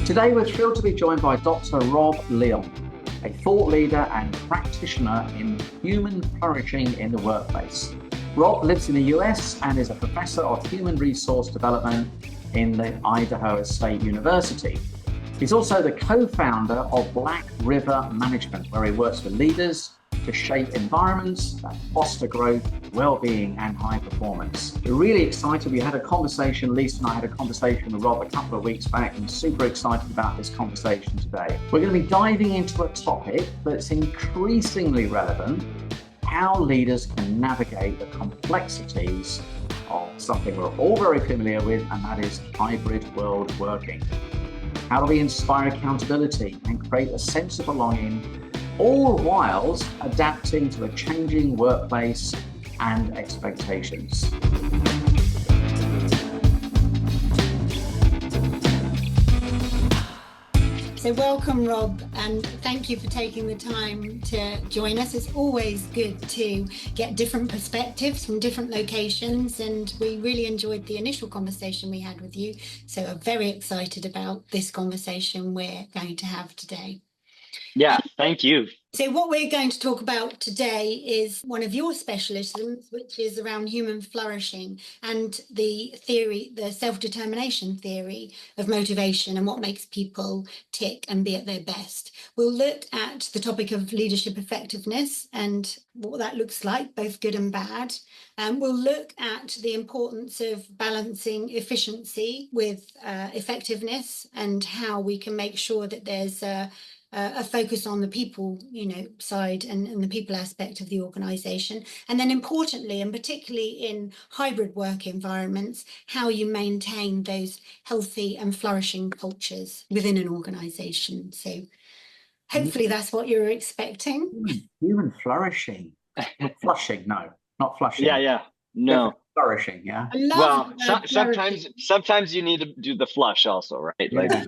Today, we're thrilled to be joined by Dr. Rob Leon, a thought leader and practitioner in human flourishing in the workplace. Rob lives in the US and is a professor of human resource development in the Idaho State University. He's also the co-founder of Black River Management, where he works with leaders to shape environments that foster growth, well-being, and high performance. We're really excited. We had a conversation, Lisa and I had a conversation with Rob a couple of weeks back, and super excited about this conversation today. We're going to be diving into a topic that's increasingly relevant: how leaders can navigate the complexities of something we're all very familiar with, and that is hybrid world working. How do we inspire accountability and create a sense of belonging, all whilst adapting to a changing workplace and expectations? So welcome, Rob, and thank you for taking the time to join us. It's always good to get different perspectives from different locations, and we really enjoyed the initial conversation we had with you. So I'm very excited about this conversation we're going to have today. Yeah, thank you. So what we're going to talk about today is one of your specialisms, which is around human flourishing and the theory, the self-determination theory of motivation and what makes people tick and be at their best. We'll look at the topic of leadership effectiveness and what that looks like, both good and bad. We'll look at the importance of balancing efficiency with effectiveness and how we can make sure that there's a focus on the people, side and the people aspect of the organization. And then importantly, and particularly in hybrid work environments, how you maintain those healthy and flourishing cultures within an organization. So hopefully that's what you're expecting. Human flourishing. Not flushing, no, not flushing. Yeah. No. Flourishing, yeah. Well, sometimes you need to do the flush also, right? Yeah.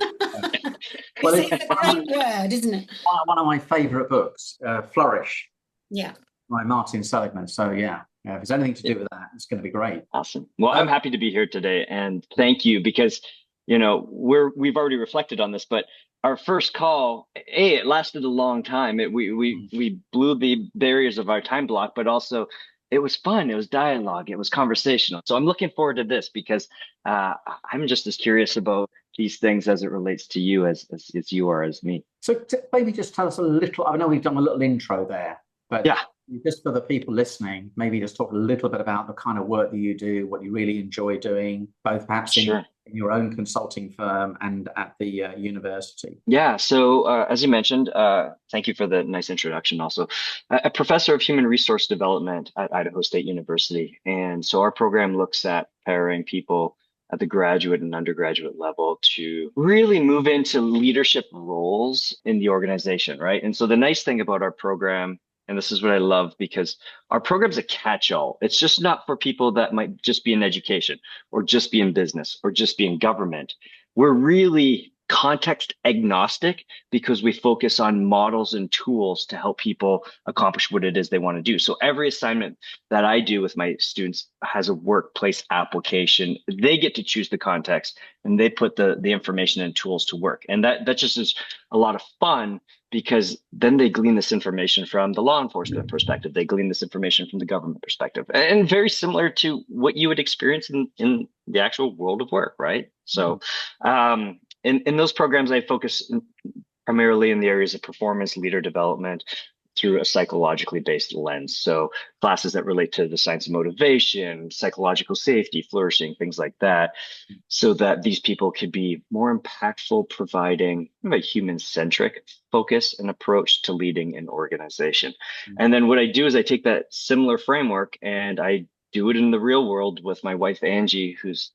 Well, it's a great word, isn't it? One of my favorite books, Flourish. Yeah. By Martin Seligman. So yeah, if there's anything to do with that, it's going to be great. Awesome. Well, I'm happy to be here today, and thank you, because we've already reflected on this, but our first call, it lasted a long time. We blew the barriers of our time block, but also it was fun. It was dialogue. It was conversational. So I'm looking forward to this because I'm just as curious about these things as it relates to you as you are as me. So maybe just tell us a little. I know we've done a little intro there, but yeah, just for the people listening, maybe just talk a little bit about the kind of work that you do, what you really enjoy doing, both perhaps in your own consulting firm and at the university. Yeah. So as you mentioned, thank you for the nice introduction. Also, a professor of human resource development at Idaho State University. And so our program looks at pairing people at the graduate and undergraduate level to really move into leadership roles in the organization, right? And so the nice thing about our program, and this is what I love, because our program's a catch-all. It's just not for people that might just be in education or just be in business or just be in government. We're really context agnostic because we focus on models and tools to help people accomplish what it is they want to do. So every assignment that I do with my students has a workplace application. They get to choose the context and they put the information and tools to work. And that just is a lot of fun, because then they glean this information from the law enforcement perspective. They glean this information from the government perspective, and very similar to what you would experience in the actual world of work, right? So in those programs, I focus primarily in the areas of performance, leader development through a psychologically based lens. So classes that relate to the science of motivation, psychological safety, flourishing, things like that, so that these people could be more impactful, providing a human-centric focus and approach to leading an organization. And then what I do is I take that similar framework and I do it in the real world with my wife, Angie, who's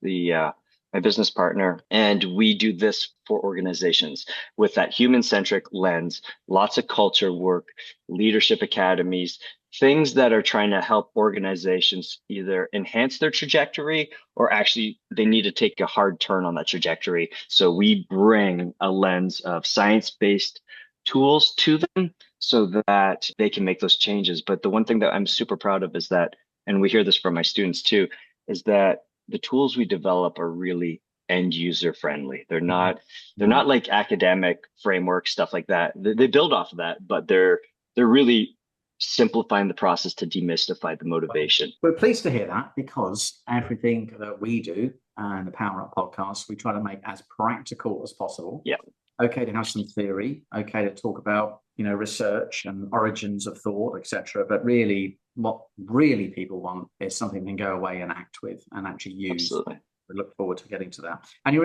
my business partner, and we do this for organizations with that human-centric lens, lots of culture work, leadership academies, things that are trying to help organizations either enhance their trajectory or actually they need to take a hard turn on that trajectory. So we bring a lens of science-based tools to them so that they can make those changes. But the one thing that I'm super proud of is that, and we hear this from my students too, is that the tools we develop are really end user friendly. They're not like academic framework stuff like that. They build off of that, but they're really simplifying the process to demystify the motivation. We're pleased to hear that, because everything that we do and the Power Up podcast, we try to make as practical as possible. Yeah. Okay to have some theory, okay to talk about, research and origins of thought, etc. But really, what really people want is something they can go away and act with and actually use. Absolutely. We look forward to getting to that. And you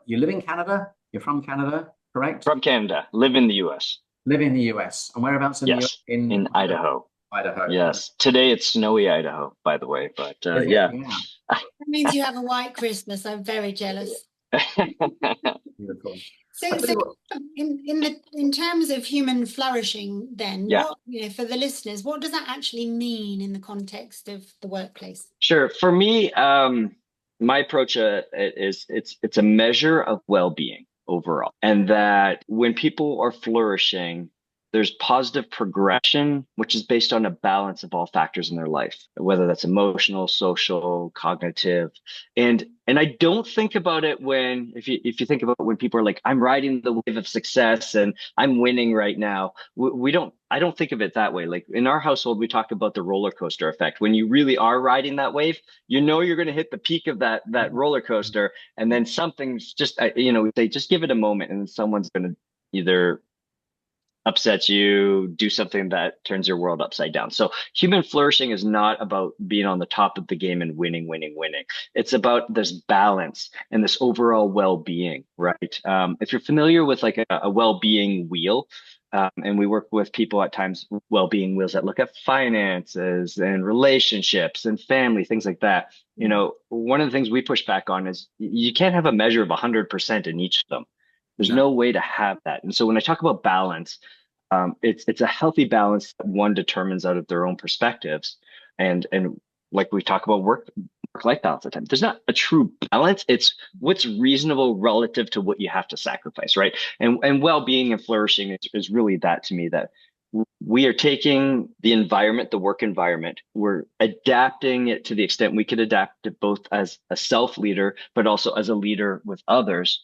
live in Canada. You're from Canada, correct? From Canada, live in the US. Live in the US. And whereabouts in the US? In Idaho. Idaho. Yes. Today it's snowy Idaho, by the way. But yeah. That means you have a white Christmas. I'm very jealous. Beautiful. So in terms of human flourishing, then, what, for the listeners, what does that actually mean in the context of the workplace? Sure. For me, my approach is it's a measure of well-being overall, and that when people are flourishing, there's positive progression, which is based on a balance of all factors in their life, whether that's emotional, social, cognitive. And I don't think about it if you think about when people are like, I'm riding the wave of success and I'm winning right now. I don't think of it that way. Like in our household, we talk about the roller coaster effect. When you really are riding that wave, you're going to hit the peak of that roller coaster. And then something's just, they just give it a moment, and someone's going to either upsets you, do something that turns your world upside down. So human flourishing is not about being on the top of the game and winning. It's about this balance and this overall well-being, right? If you're familiar with like a well-being wheel, and we work with people at times, well-being wheels that look at finances and relationships and family, things like that. One of the things we push back on is you can't have a measure of 100% in each of them. There's no way to have that. And so when I talk about balance, it's a healthy balance that one determines out of their own perspectives. And like we talk about work-life balance at times, there's not a true balance. It's what's reasonable relative to what you have to sacrifice, right? And well-being and flourishing is really that to me, that we are taking the environment, the work environment, we're adapting it to the extent we could adapt it both as a self-leader, but also as a leader with others,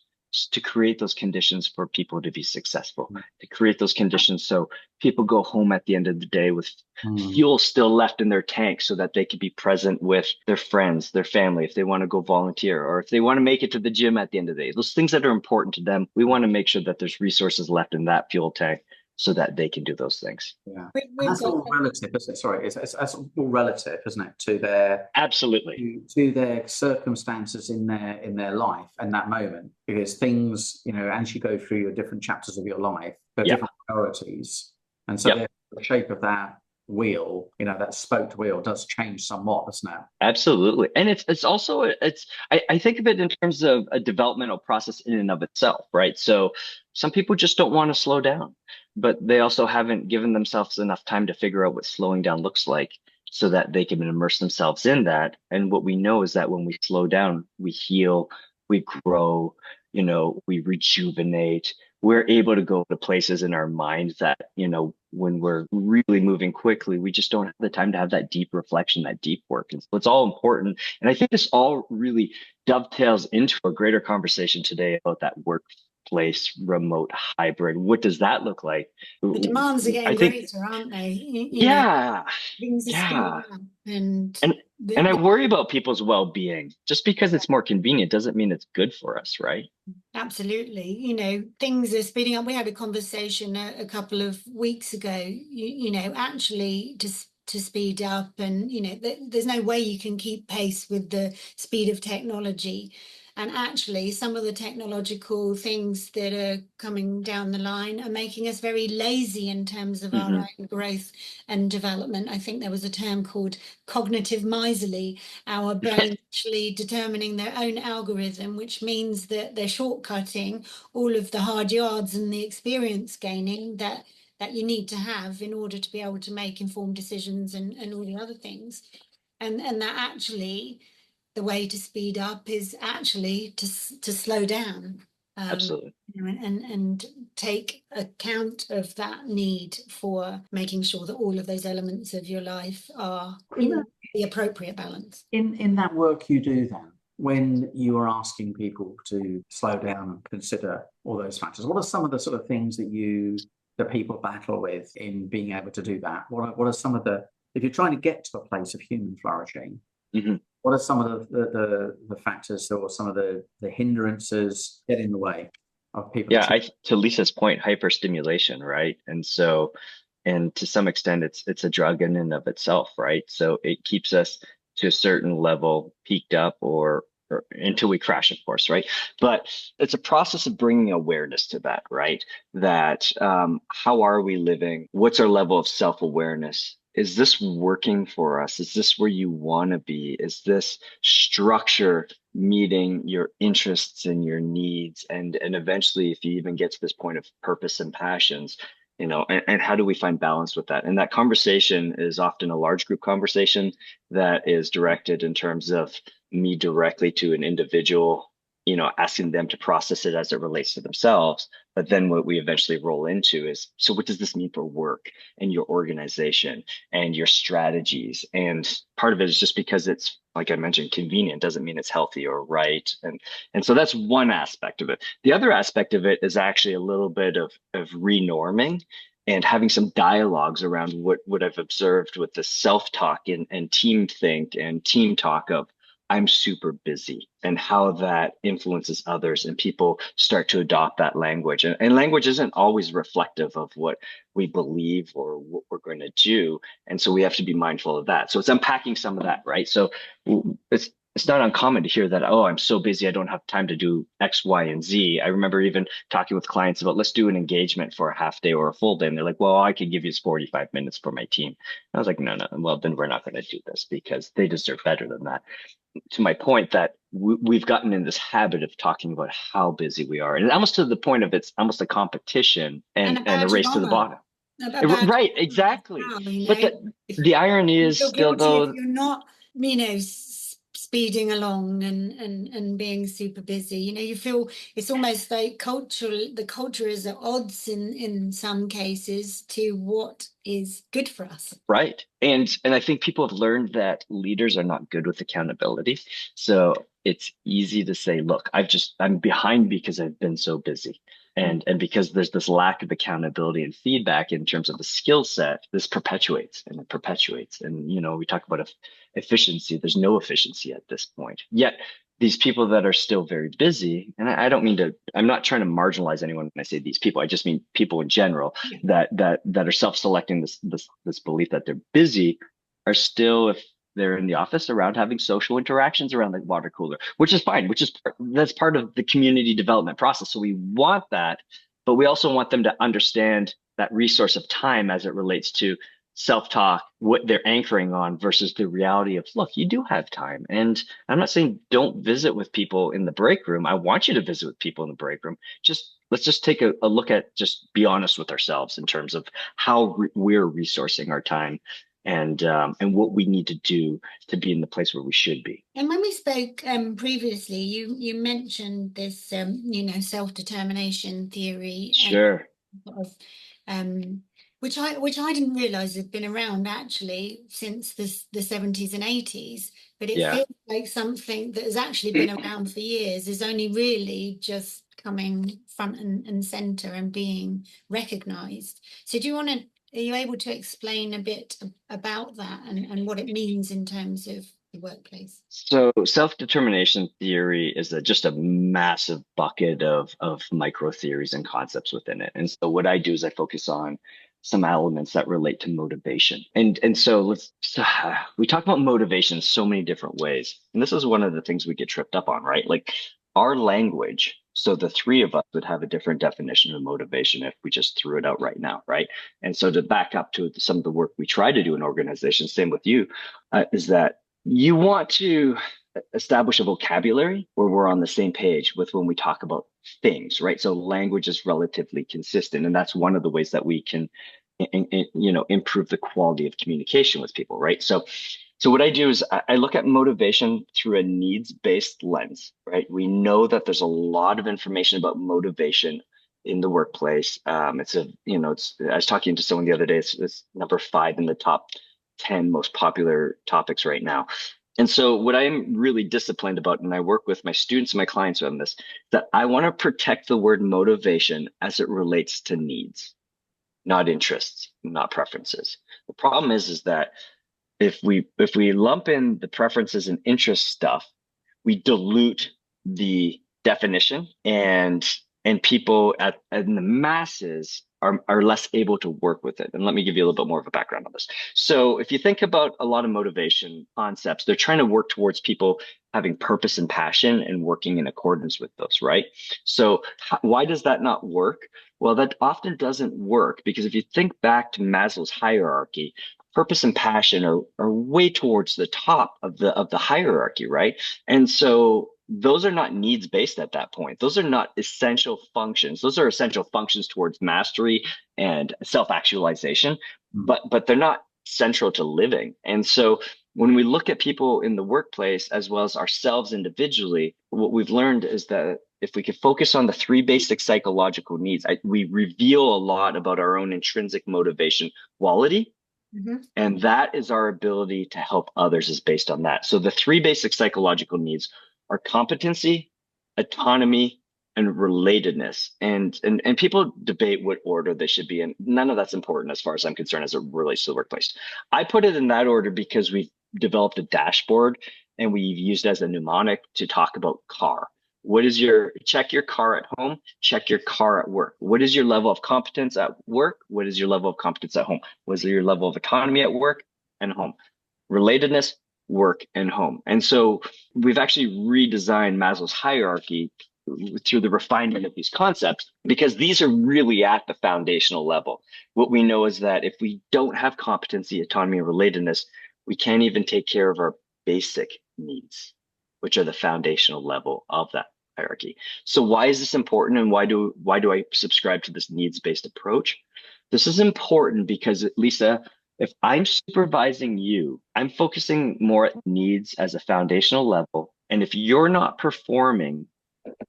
to create those conditions for people to be successful, to create those conditions so people go home at the end of the day with fuel still left in their tank, so that they can be present with their friends, their family, if they want to go volunteer, or if they want to make it to the gym at the end of the day. Those things that are important to them, we want to make sure that there's resources left in that fuel tank so that they can do those things. Yeah, that's all relative, isn't it? Sorry, it's all relative, isn't it, to their to their circumstances in their life and that moment, because things, as you go through your different chapters of your life, there are different priorities, and so the shape of that wheel, that spoked wheel, does change somewhat, doesn't it? Absolutely. And it's also I think of it in terms of a developmental process in and of itself, right? So some people just don't want to slow down, but they also haven't given themselves enough time to figure out what slowing down looks like, so that they can immerse themselves in that. And what we know is that when we slow down, we heal, we grow, we rejuvenate. We're able to go to places in our mind that, when we're really moving quickly, we just don't have the time to have that deep reflection, that deep work. And so it's all important. And I think this all really dovetails into a greater conversation today about that workplace, remote, hybrid. What does that look like? The demands are getting greater, aren't they? Things are speeding up. And I worry about people's well-being. Just because it's more convenient doesn't mean it's good for us, right? Absolutely. Things are speeding up. We had a conversation a couple of weeks ago, actually to speed up, and, there's no way you can keep pace with the speed of technology. And actually, some of the technological things that are coming down the line are making us very lazy in terms of our own growth and development. I think there was a term called cognitive miserly, our brain actually determining their own algorithm, which means that they're shortcutting all of the hard yards and the experience gaining that you need to have in order to be able to make informed decisions and all the other things. And that actually, the way to speed up is actually to slow down. Absolutely. And take account of that need for making sure that all of those elements of your life are in the appropriate balance. In that work you do then, when you are asking people to slow down and consider all those factors, what are some of the sort of things that people battle with in being able to do that? What are some of if you're trying to get to a place of human flourishing, Mhm. what are some of the factors or some of the hindrances get in the way of people Yeah, achieving? to Lisa's point, hyperstimulation, right? And to some extent, it's a drug in and of itself, right? So it keeps us to a certain level peaked up or until we crash, of course, right? But it's a process of bringing awareness to that, right? That how are we living? What's our level of self-awareness? Is this working for us? Is this where you want to be? Is this structure meeting your interests and your needs? And eventually, if you even get to this point of purpose and passions, and how do we find balance with that? And that conversation is often a large group conversation that is directed in terms of me directly to an individual, asking them to process it as it relates to themselves. But then what we eventually roll into is, so what does this mean for work and your organization and your strategies? And part of it is just because it's, like I mentioned, convenient doesn't mean it's healthy or right. And so that's one aspect of it. The other aspect of it is actually a little bit of renorming and having some dialogues around what I've observed with the self-talk and team think and team talk of I'm super busy and how that influences others and people start to adopt that language. And language isn't always reflective of what we believe or what we're going to do. And so we have to be mindful of that. So it's unpacking some of that, right? So it's not uncommon to hear that, oh, I'm so busy, I don't have time to do X, Y, and Z. I remember even talking with clients about let's do an engagement for a half day or a full day. And they're like, well, I could give you 45 minutes for my team. I was like, no, well, then we're not going to do this because they deserve better than that. To my point that we've gotten in this habit of talking about how busy we are, and almost to the point of it's almost a competition and a a badge of race to the honor. bottom. A badge of Right, honor as exactly. well, But If the irony you is feel still guilty if though, you're not, speeding along and being super busy. You feel it's almost like the culture is at odds in some cases to what is good for us. right. And I think people have learned that leaders are not good with accountability. So it's easy to say, look, I'm behind because I've been so busy. And because there's this lack of accountability and feedback in terms of the skill set, this perpetuates and it perpetuates. And we talk about efficiency. There's no efficiency at this point. Yet these people that are still very busy, and I don't mean to, I'm not trying to marginalize anyone when I say these people. I just mean people in general that are self-selecting this belief that they're busy are still, if they're in the office, around having social interactions around the water cooler, which is fine, that's part of the community development process. So we want that, but we also want them to understand that resource of time as it relates to self-talk, what they're anchoring on versus the reality of, look, you do have time. And I'm not saying don't visit with people in the break room. I want you to visit with people in the break room. Let's just take a look at, just be honest with ourselves in terms of how we're resourcing our time and what we need to do to be in the place where we should be. And when we spoke previously, you mentioned this, self-determination theory. Sure. Which I didn't realize had been around actually since the 70s and 80s, but it feels like something that has actually been around for years is only really just coming front and center and being recognized. So are you able to explain a bit about that and what it means in terms of the workplace? So self-determination theory is just a massive bucket of micro theories and concepts within it. And so what I do is I focus on some elements that relate to motivation. And so we talk about motivation in so many different ways. And this is one of the things we get tripped up on, right? Like our language. So the three of us would have a different definition of motivation if we just threw it out right now, right? And so to back up to some of the work we try to do in organizations, same with you, is that you want to establish a vocabulary where we're on the same page with when we talk about things, right? So language is relatively consistent, and that's one of the ways that we can, improve the quality of communication with people, right? So what I do is I look at motivation through a needs-based lens, right? We know that there's a lot of information about motivation in the workplace. I was talking to someone the other day. It's number 5 in the top 10 most popular topics right now. And so what I'm really disciplined about, and I work with my students and my clients on this, that I want to protect the word motivation as it relates to needs, not interests, not preferences. The problem is that if we lump in the preferences and interest stuff, we dilute the definition, and people in the masses are less able to work with it. And let me give you a little bit more of a background on this. So if you think about a lot of motivation concepts, they're trying to work towards people having purpose and passion and working in accordance with those, right? So why does that not work? Well, that often doesn't work because if you think back to Maslow's hierarchy, purpose and passion are way towards the top of the hierarchy, right? And so those are not needs based at that point. Those are not essential functions. Those are essential functions towards mastery and self-actualization, but they're not central to living. And so when we look at people in the workplace as well as ourselves individually, what we've learned is that if we could focus on the three basic psychological needs, we reveal a lot about our own intrinsic motivation quality. And that is our ability to help others is based on that. So the three basic psychological needs are competency, autonomy, and relatedness. And people debate what order they should be in. None of that's important as far as I'm concerned as it relates to the workplace. I put it in that order because we've developed a dashboard and we've used it as a mnemonic to talk about car. What is check your car at home, check your car at work. What is your level of competence at work? What is your level of competence at home? What is your level of autonomy at work and home? Relatedness, work, and home. And so we've actually redesigned Maslow's hierarchy through the refinement of these concepts because these are really at the foundational level. What we know is that if we don't have competency, autonomy, and relatedness, we can't even take care of our basic needs, which are the foundational level of that hierarchy. So why is this important, and why do I subscribe to this needs-based approach? This is important because, Lisa, if I'm supervising you, I'm focusing more at needs as a foundational level. And if you're not performing,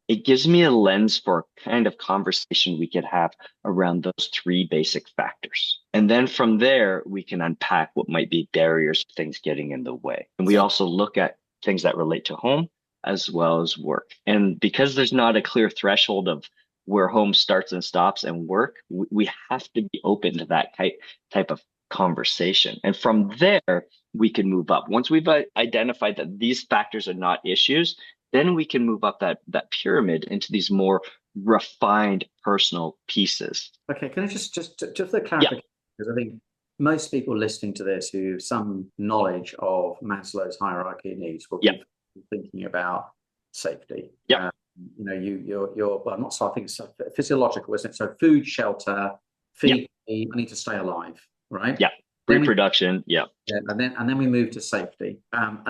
it gives me a lens for a kind of conversation we could have around those three basic factors. And then from there, we can unpack what might be barriers, things getting in the way. And we also look at things that relate to home as well as work. And because there's not a clear threshold of where home starts and stops and work, we have to be open to that type of conversation. And from there, we can move up. Once we've identified that these factors are not issues, then we can move up that pyramid into these more refined personal pieces. Okay, can I just for clarification, because I think most people listening to this who have some knowledge of Maslow's hierarchy of needs will be thinking about safety. Yeah. You're well, not so. I think it's physiological, isn't it? So food, shelter, feed me. I need to stay alive, right? Yeah. Reproduction. And then we move to safety. And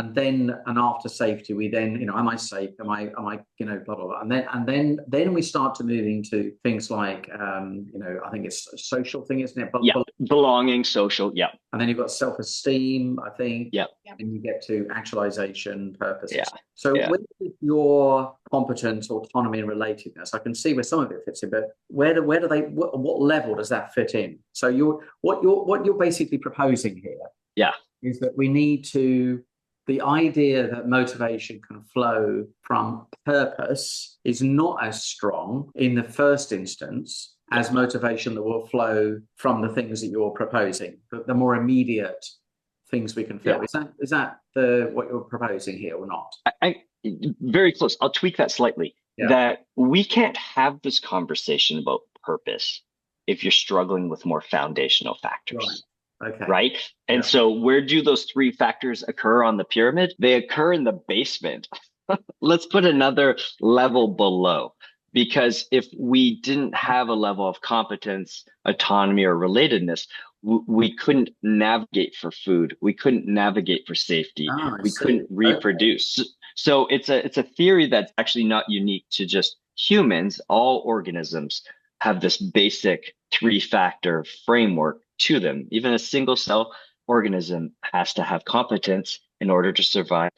after safety, we then, am I safe? Am I, blah, blah, blah. And then we start to move into things like, I think it's a social thing, isn't it? Belonging, social. Yeah. And then you've got self-esteem, I think. Yeah. And you get to actualization, purpose. Yeah. So with your competence, autonomy, and relatedness, I can see where some of it fits in, but what level does that fit in? So what you're basically proposing here is that we need the idea that motivation can flow from purpose is not as strong in the first instance as motivation that will flow from the things that you're proposing, the more immediate things we can feel. Is that what you're proposing here or not? I very close. I'll tweak that slightly. That we can't have this conversation about purpose if you're struggling with more foundational factors. Okay. Right. And so where do those three factors occur on the pyramid? They occur in the basement. Let's put another level below, because if we didn't have a level of competence, autonomy, or relatedness, we couldn't navigate for food. We couldn't navigate for safety. We couldn't reproduce. Okay. So it's a theory that's actually not unique to just humans. All organisms have this basic three-factor framework to them. Even a single cell organism has to have competence in order to survive,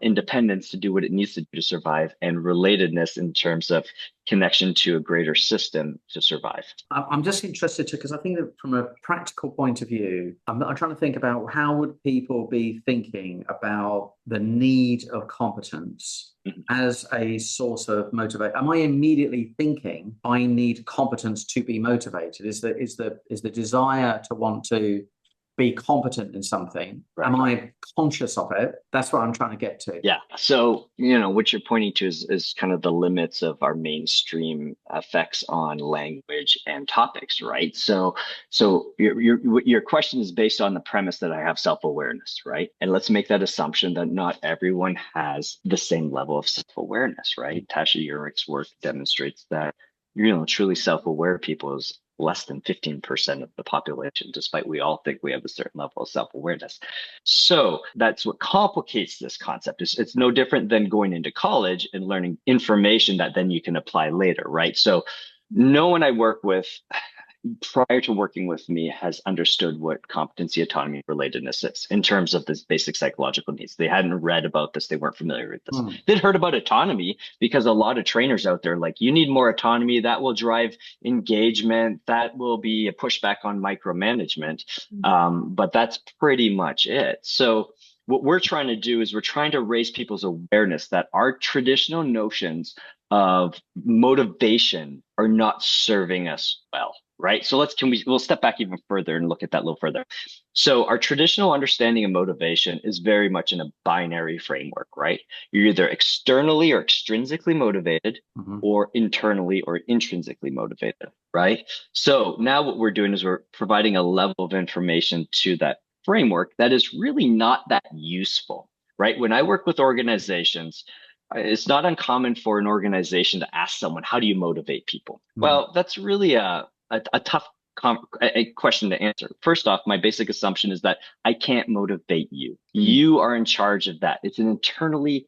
independence to do what it needs to do to survive, and relatedness in terms of connection to a greater system to survive. I'm just interested to, because I think that from a practical point of view, I'm trying to think about how would people be thinking about the need of competence as a source of motivation. Am I immediately thinking I need competence to be motivated? Is the desire to want to be competent in something? Right. Am I conscious of it? That's what I'm trying to get to. Yeah. So, what you're pointing to is kind of the limits of our mainstream effects on language and topics, right? So your question is based on the premise that I have self-awareness, right? And let's make that assumption that not everyone has the same level of self-awareness, right? Tasha Eurich's work demonstrates that, truly self-aware people is less than 15% of the population, despite we all think we have a certain level of self-awareness. So that's what complicates this concept. It's no different than going into college and learning information that then you can apply later, right? So no one I work with prior to working with me has understood what competency, autonomy, relatedness is in terms of this basic psychological needs. They hadn't read about this. They weren't familiar with this. They'd heard about autonomy because a lot of trainers out there like, you need more autonomy. That will drive engagement. That will be a pushback on micromanagement. But that's pretty much it. So what we're trying to do is we're trying to raise people's awareness that our traditional notions of motivation are not serving us well. Right. So we'll step back even further and look at that a little further. So our traditional understanding of motivation is very much in a binary framework, right? You're either externally or extrinsically motivated or internally or intrinsically motivated, right? So now what we're doing is we're providing a level of information to that framework that is really not that useful, right? When I work with organizations, it's not uncommon for an organization to ask someone, how do you motivate people? Well, that's really a tough question to answer. First off, my basic assumption is that I can't motivate you. You are in charge of that. It's an entirely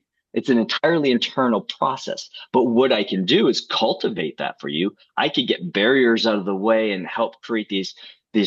internal process. But what I can do is cultivate that for you. I could get barriers out of the way and help create these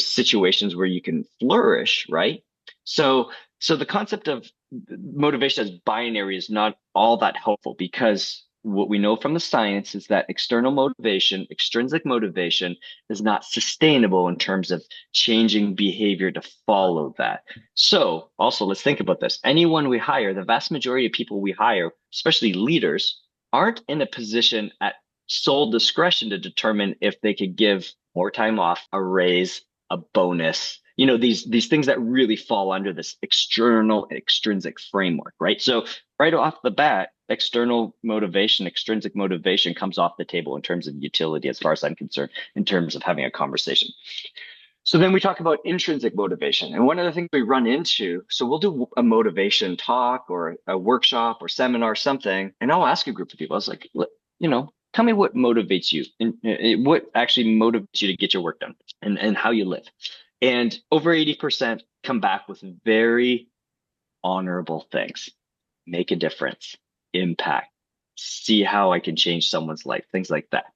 situations where you can flourish, right? So the concept of motivation as binary is not all that helpful, because what we know from the science is that external motivation, extrinsic motivation, is not sustainable in terms of changing behavior to follow that. So also, let's think about this. Anyone we hire, the vast majority of people we hire, especially leaders, aren't in a position at sole discretion to determine if they could give more time off, a raise, a bonus, these things that really fall under this external extrinsic framework, right? So right off the bat, external motivation, extrinsic motivation comes off the table in terms of utility, as far as I'm concerned, in terms of having a conversation. So then we talk about intrinsic motivation. And one of the things we run into, so we'll do a motivation talk or a workshop or seminar, something, and I'll ask a group of people, I was like, tell me what motivates you and what actually motivates you to get your work done and how you live. And over 80% come back with very honorable things: make a difference, impact, see how I can change someone's life, things like that.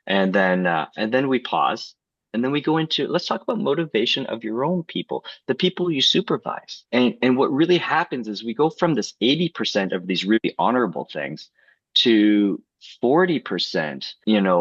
And then we pause, and then we go into, let's talk about motivation of your own people, the people you supervise. And what really happens is we go from this 80% of these really honorable things to 40%,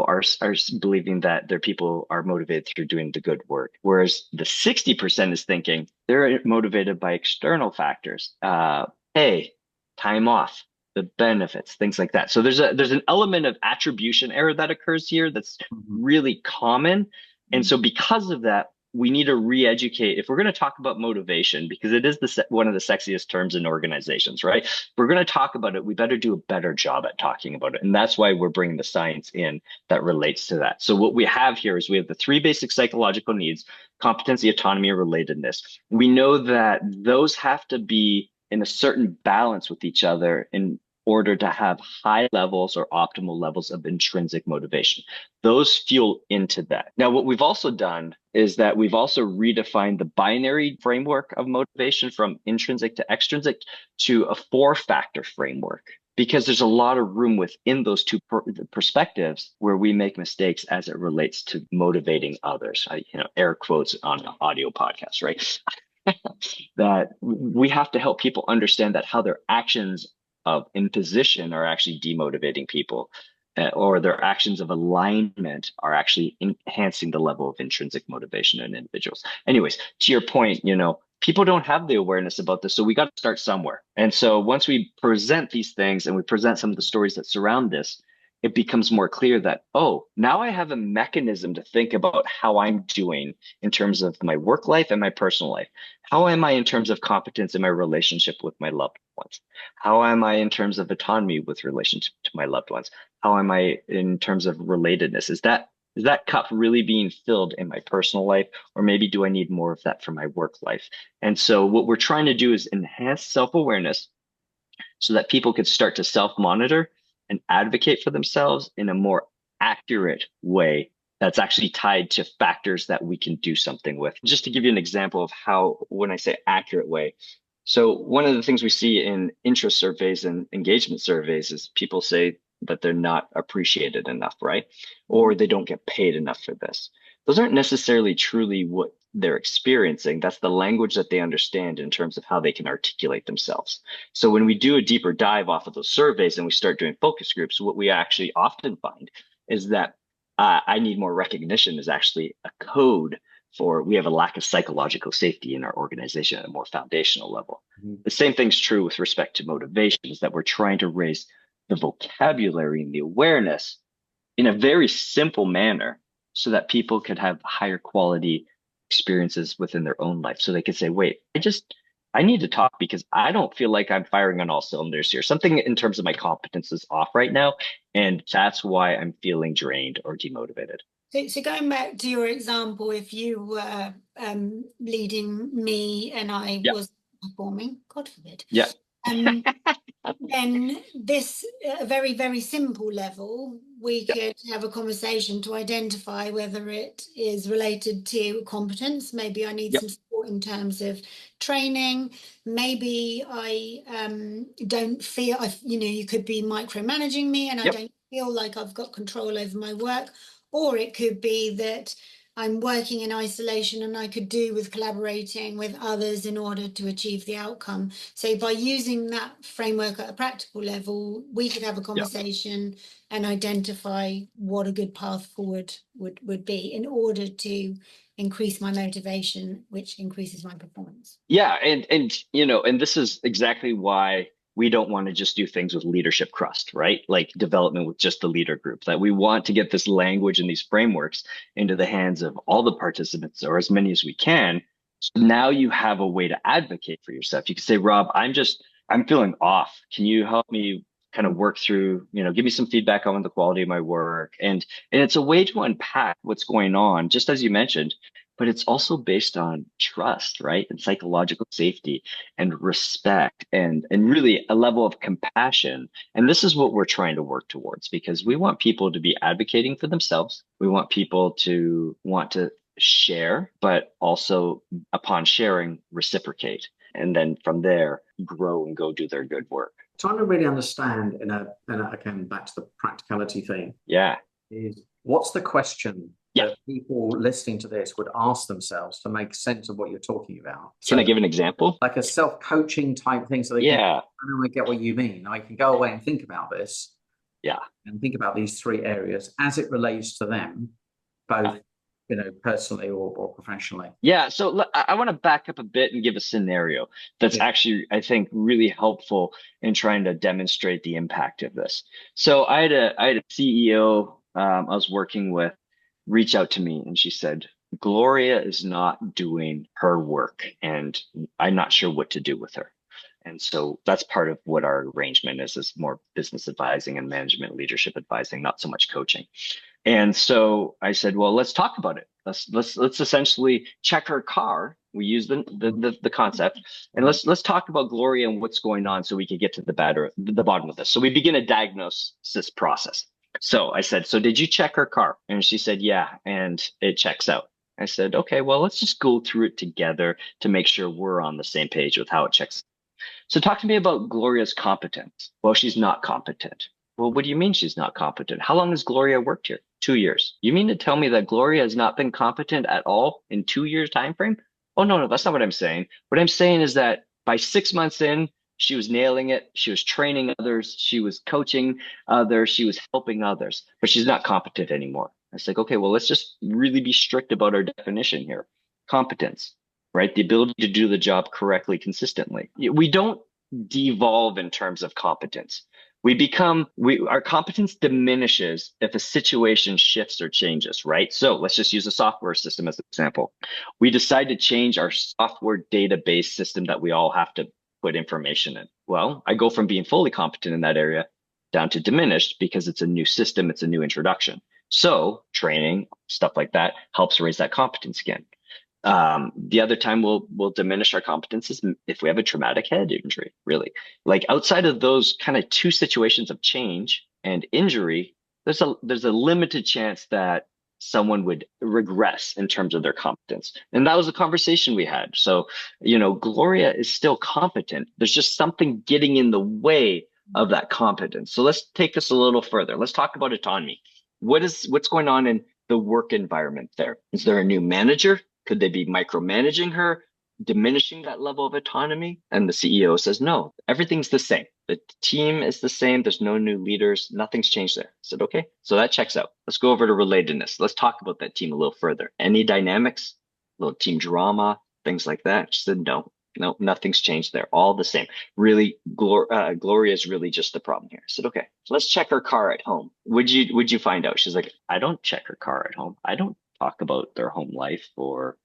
are believing that their people are motivated through doing the good work. Whereas the 60% is thinking they're motivated by external factors. Hey, time off, the benefits, things like that. So there's an element of attribution error that occurs here that's really common. And so because of that, we need to re-educate. If we're going to talk about motivation, because it is one of the sexiest terms in organizations, right? If we're going to talk about it, we better do a better job at talking about it. And that's why we're bringing the science in that relates to that. So what we have here is we have the three basic psychological needs: competency, autonomy, and relatedness. We know that those have to be in a certain balance with each other in order to have high levels or optimal levels of intrinsic motivation. Those fuel into that. Now, what we've also done is that we've also redefined the binary framework of motivation from intrinsic to extrinsic to a 4-factor framework, because there's a lot of room within those two perspectives where we make mistakes as it relates to motivating others. Air quotes on an audio podcast, right? that we have to help people understand that how their actions of imposition are actually demotivating people, or their actions of alignment are actually enhancing the level of intrinsic motivation in individuals. Anyways, to your point, people don't have the awareness about this, so we got to start somewhere. And so once we present these things and we present some of the stories that surround this, it becomes more clear that, oh, now I have a mechanism to think about how I'm doing in terms of my work life and my personal life. How am I in terms of competence in my relationship with my loved ones? How am I in terms of autonomy with relationship to my loved ones? How am I in terms of relatedness? Is that cup really being filled in my personal life, or maybe do I need more of that for my work life? And so what we're trying to do is enhance self-awareness so that people could start to self-monitor and advocate for themselves in a more accurate way that's actually tied to factors that we can do something with. Just to give you an example of how, when I say accurate way, so one of the things we see in interest surveys and engagement surveys is people say that they're not appreciated enough, right? Or they don't get paid enough for this. Those aren't necessarily truly what they're experiencing. That's the language that they understand in terms of how they can articulate themselves. So when we do a deeper dive off of those surveys and we start doing focus groups, what we actually often find is that I need more recognition is actually a code for we have a lack of psychological safety in our organization at a more foundational level. Mm-hmm. The same thing's true with respect to motivation, is that we're trying to raise the vocabulary and the awareness in a very simple manner so that people could have higher quality experiences within their own life. So they could say, wait, I need to talk because I don't feel like I'm firing on all cylinders here. Something in terms of my competence is off right now. And that's why I'm feeling drained or demotivated. So going back to your example, if you were leading me and I was performing, God forbid. Yeah. Then this, at a very, very simple level, we could have a conversation to identify whether it is related to competence. Maybe I need some support in terms of training. Maybe I don't feel, you could be micromanaging me and I don't feel like I've got control over my work. Or it could be that I'm working in isolation and I could do with collaborating with others in order to achieve the outcome. So by using that framework at a practical level, we could have a conversation and identify what a good path forward would be in order to increase my motivation, which increases my performance. Yeah. And this is exactly why we don't want to just do things with leadership crust, right? Like development with just the leader group, that we want to get this language and these frameworks into the hands of all the participants, or as many as we can. So now you have a way to advocate for yourself. You can say, Rob, I'm feeling off. Can you help me kind of work through, give me some feedback on the quality of my work? And it's a way to unpack what's going on, just as you mentioned, but it's also based on trust, right? And psychological safety and respect and really a level of compassion. And this is what we're trying to work towards, because we want people to be advocating for themselves. We want people to want to share, but also upon sharing, reciprocate. And then from there, grow and go do their good work. Trying to really understand, again, back to the practicality thing. Yeah. Is what's the question that people listening to this would ask themselves to make sense of what you're talking about? Can I give an example? Like a self-coaching type thing, so they can, I know I get what you mean. I can go away and think about this. Yeah. And think about these three areas as it relates to them, both personally or professionally. Yeah. So I want to back up a bit and give a scenario that's actually, I think, really helpful in trying to demonstrate the impact of this. So I had a CEO I was working with reach out to me, and she said, Gloria is not doing her work and I'm not sure what to do with her. And so that's part of what our arrangement is more business advising and management leadership advising, not so much coaching. And so I said, well, let's talk about it. Let's essentially check her car. We use the concept, and let's talk about Gloria and what's going on so we can get to the bottom of this. So we begin a diagnosis process. So I said, so did you check her car? And she said, yeah, and it checks out. I said, okay, well, let's just go through it together to make sure we're on the same page with how it checks. So talk to me about Gloria's competence. Well, she's not competent. Well, what do you mean she's not competent? How long has Gloria worked here? 2 years. You mean to tell me that Gloria has not been competent at all in 2 years time frame? Oh, no, that's not what I'm saying. What I'm saying is that by 6 months in, she was nailing it. She was training others. She was coaching others. She was helping others, but she's not competent anymore. I was like, okay, well, let's just really be strict about our definition here. Competence, right? The ability to do the job correctly, consistently. We don't devolve in terms of competence. Our competence diminishes if a situation shifts or changes, right? So let's just use a software system as an example. We decide to change our software database system that we all have to put information in. Well, I go from being fully competent in that area down to diminished because it's a new system, it's a new introduction. So training, stuff like that helps raise that competence again. The other time we'll diminish our competences if we have a traumatic head injury, really. Like outside of those kind of two situations of change and injury, there's a limited chance that someone would regress in terms of their competence. And that was a conversation we had. So, Gloria is still competent. There's just something getting in the way of that competence. So let's take this a little further. Let's talk about autonomy. What's going on in the work environment there? Is there a new manager? Could they be micromanaging her, diminishing that level of autonomy? And the CEO says, no, everything's the same. The team is the same. There's no new leaders. Nothing's changed there. I said, okay, so that checks out. Let's go over to relatedness. Let's talk about that team a little further. Any dynamics, little team drama, things like that? She said, no, nothing's changed there. All the same. Really, Gloria is really just the problem here. I said, okay, so let's check her car at home. Would you find out? She's like, I don't check her car at home. I don't talk about their home life or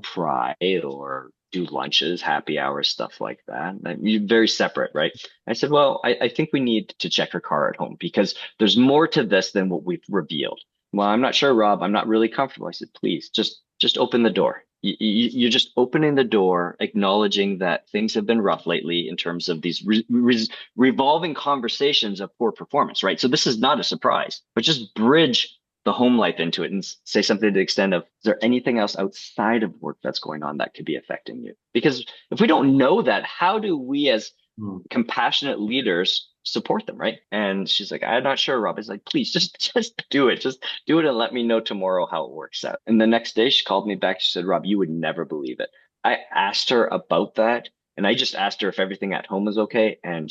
pride or do lunches, happy hours, stuff like that. Very separate, right? I said, well, I think we need to check her car at home because there's more to this than what we've revealed. Well, I'm not sure, Rob. I'm not really comfortable. I said, please, just open the door. You're just opening the door, acknowledging that things have been rough lately in terms of these revolving conversations of poor performance, right? So this is not a surprise, but just bridge the home life into it and say something to the extent of, is there anything else outside of work that's going on that could be affecting you? Because if we don't know that, how do we as compassionate leaders support them, right? And she's like, I'm not sure, Rob. Is like, please just do it. Just do it and let me know tomorrow how it works out. And the next day she called me back. She said, Rob, you would never believe it. I asked her about that. And I just asked her if everything at home is okay. And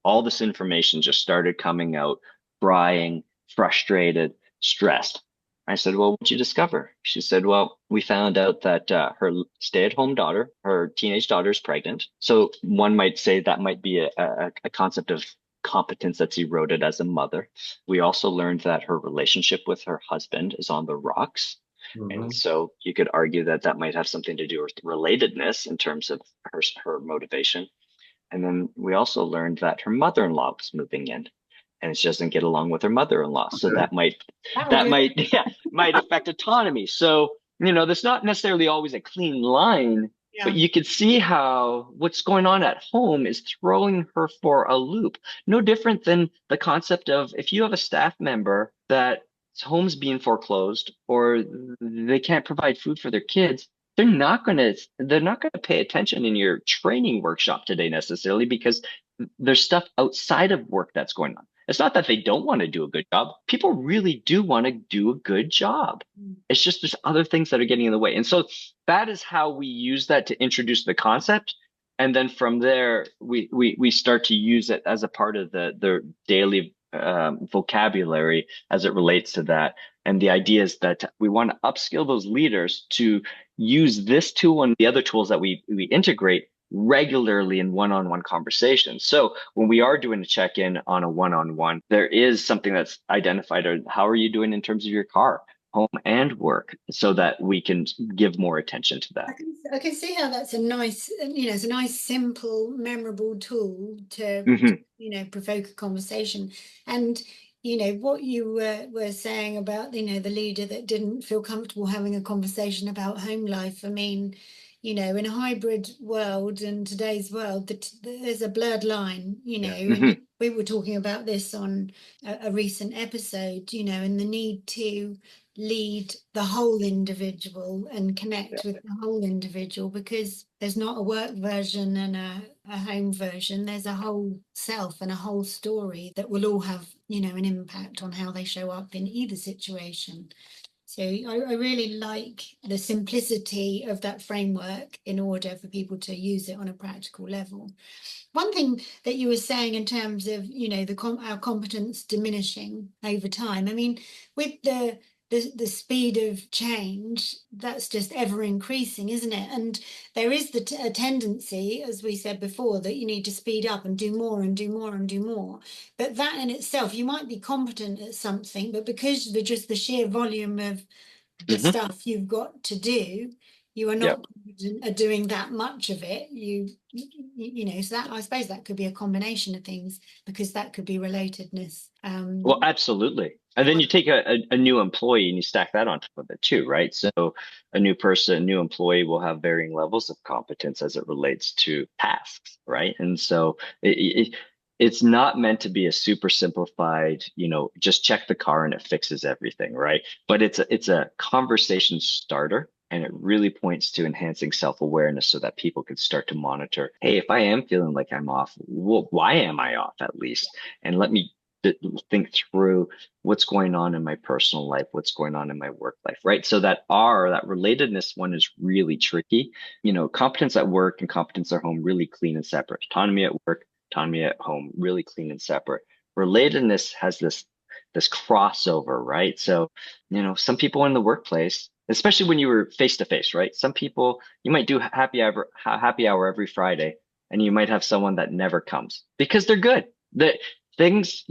all this information just started coming out, crying, frustrated, stressed. I said, well, what'd you discover? She said, well, we found out that her stay-at-home daughter, her teenage daughter, is pregnant. So one might say that might be a concept of competence that's eroded as a mother. We also learned that her relationship with her husband is on the rocks. And so you could argue that might have something to do with relatedness in terms of her motivation. And then we also learned that her mother-in-law was moving in. And she doesn't get along with her mother-in-law. So that might affect autonomy. So, there's not necessarily always a clean line, but you could see how what's going on at home is throwing her for a loop. No different than the concept of if you have a staff member that home's being foreclosed or they can't provide food for their kids, they're not going to pay attention in your training workshop today necessarily because there's stuff outside of work that's going on. It's not that they don't want to do a good job. People really do want to do a good job. It's just there's other things that are getting in the way. And so that is how we use that to introduce the concept. And then from there, we start to use it as a part of the daily vocabulary as it relates to that. And the idea is that we want to upskill those leaders to use this tool and the other tools that we integrate regularly in one-on-one conversations. So when we are doing a check-in on a one-on-one, there is something that's identified, or how are you doing in terms of your car, home and work, so that we can give more attention to that. I can see how that's a nice, it's a nice, simple, memorable tool to, provoke a conversation. And what you were saying about, the leader that didn't feel comfortable having a conversation about home life. I mean, in a hybrid world and today's world, there's a blurred line, and we were talking about this on a recent episode, and the need to lead the whole individual and connect with the whole individual, because there's not a work version and a home version. There's a whole self and a whole story that will all have, an impact on how they show up in either situation. So I really like the simplicity of that framework in order for people to use it on a practical level. One thing that you were saying in terms of, our competence diminishing over time. I mean, with the speed of change, that's just ever increasing, isn't it? And there is a tendency, as we said before, that you need to speed up and do more and do more and do more. But that in itself, you might be competent at something, but because of the sheer volume of the stuff you've got to do, you are not competent at doing that much of it. So that, I suppose that could be a combination of things, because that could be relatedness. Well, absolutely. And then you take a new employee and you stack that on top of it too, right? So a new person, new employee will have varying levels of competence as it relates to tasks, right? And so it's not meant to be a super simplified, just check the car and it fixes everything, right? But it's a conversation starter. And it really points to enhancing self-awareness so that people can start to monitor, hey, if I am feeling like I'm off, well, why am I off at least? And let me think through what's going on in my personal life, what's going on in my work life, right? So that relatedness one is really tricky. Competence at work and competence at home, really clean and separate. Autonomy at work, autonomy at home, really clean and separate. Relatedness has this crossover, right? So, some people in the workplace, especially when you were face to face, right? Some people, you might do happy hour every Friday, and you might have someone that never comes because they're good. Things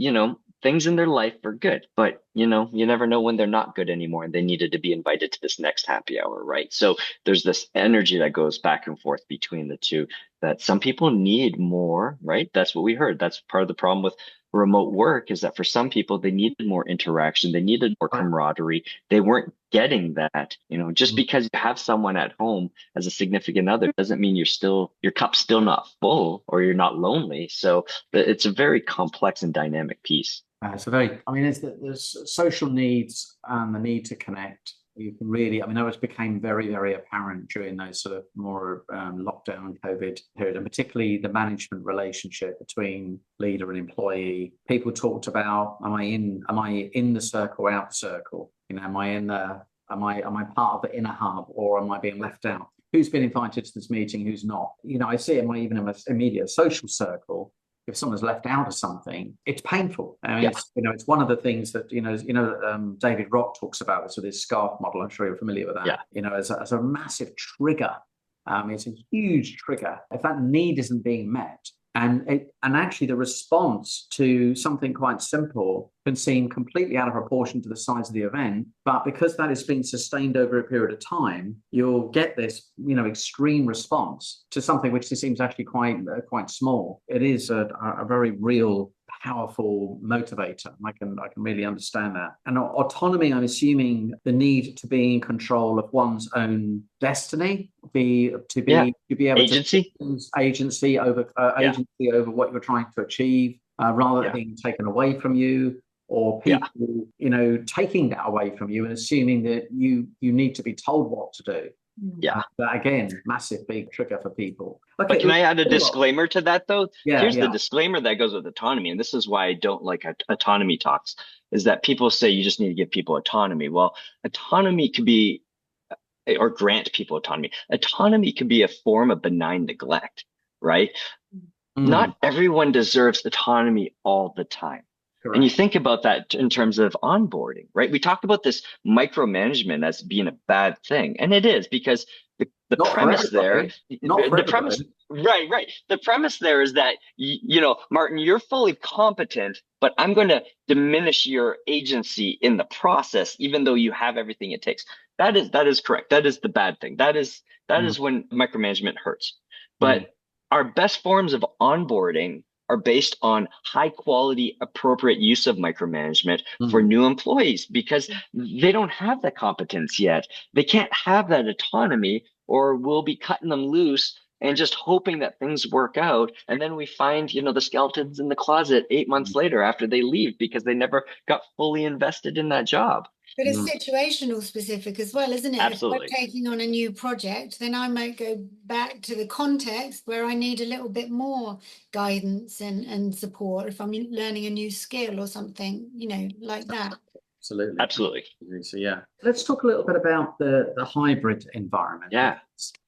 in their life are good, but you never know when they're not good anymore and they needed to be invited to this next happy hour, right? So there's this energy that goes back and forth between the two that some people need more, right? That's what we heard. That's part of the problem with remote work, is that for some people, they needed more interaction. They needed more camaraderie. They weren't getting that. Just because you have someone at home as a significant other doesn't mean your cup's still not full or you're not lonely. So it's a very complex and dynamic piece. There's social needs and the need to connect. You can really, that became very, very apparent during those sort of more lockdown COVID period, and particularly the management relationship between leader and employee. People talked about, am I in the circle, out the circle? Am I part of the inner hub, or am I being left out? Who's been invited to this meeting? Who's not? I see it even in my immediate social circle. If someone's left out of something, it's painful. It's one of the things that David Rock talks about with this SCARF model. I'm sure you're familiar with that. Yeah. As a massive trigger. It's a huge trigger if that need isn't being met. And actually the response to something quite simple can seem completely out of proportion to the size of the event. But because that has been sustained over a period of time, you'll get this, extreme response to something which seems actually quite small. It is a very real, powerful motivator. I can really understand that. And autonomy, I'm assuming the need to be in control of one's own destiny, to be able agency. To agency over what you're trying to achieve, rather than being taken away from you, or people taking that away from you and assuming that you need to be told what to do. Yeah. But again, massive big trigger for people. Okay, but can I add a disclaimer to that though? Here's the disclaimer that goes with autonomy. And this is why I don't like autonomy talks, is that people say you just need to give people autonomy. Well, autonomy could be, or grant people autonomy. Autonomy could be a form of benign neglect, right? Not everyone deserves autonomy all the time. Correct. And you think about that in terms of onboarding, right? We talked about this micromanagement as being a bad thing. And it is, because the premise there, right. The premise there is that, Martin, you're fully competent, but I'm going to diminish your agency in the process, even though you have everything it takes. That is correct. That is the bad thing. That is when micromanagement hurts. But our best forms of onboarding are based on high quality, appropriate use of micromanagement for new employees, because they don't have that competence yet. They can't have that autonomy, or we'll be cutting them loose and just hoping that things work out. And then we find, the skeletons in the closet 8 months later after they leave because they never got fully invested in that job. But it's situational specific as well, isn't it? Absolutely. If I'm taking on a new project, then I might go back to the context where I need a little bit more guidance and support if I'm learning a new skill or something, like that. Absolutely. Absolutely. So yeah, let's talk a little bit about the hybrid environment. Yeah.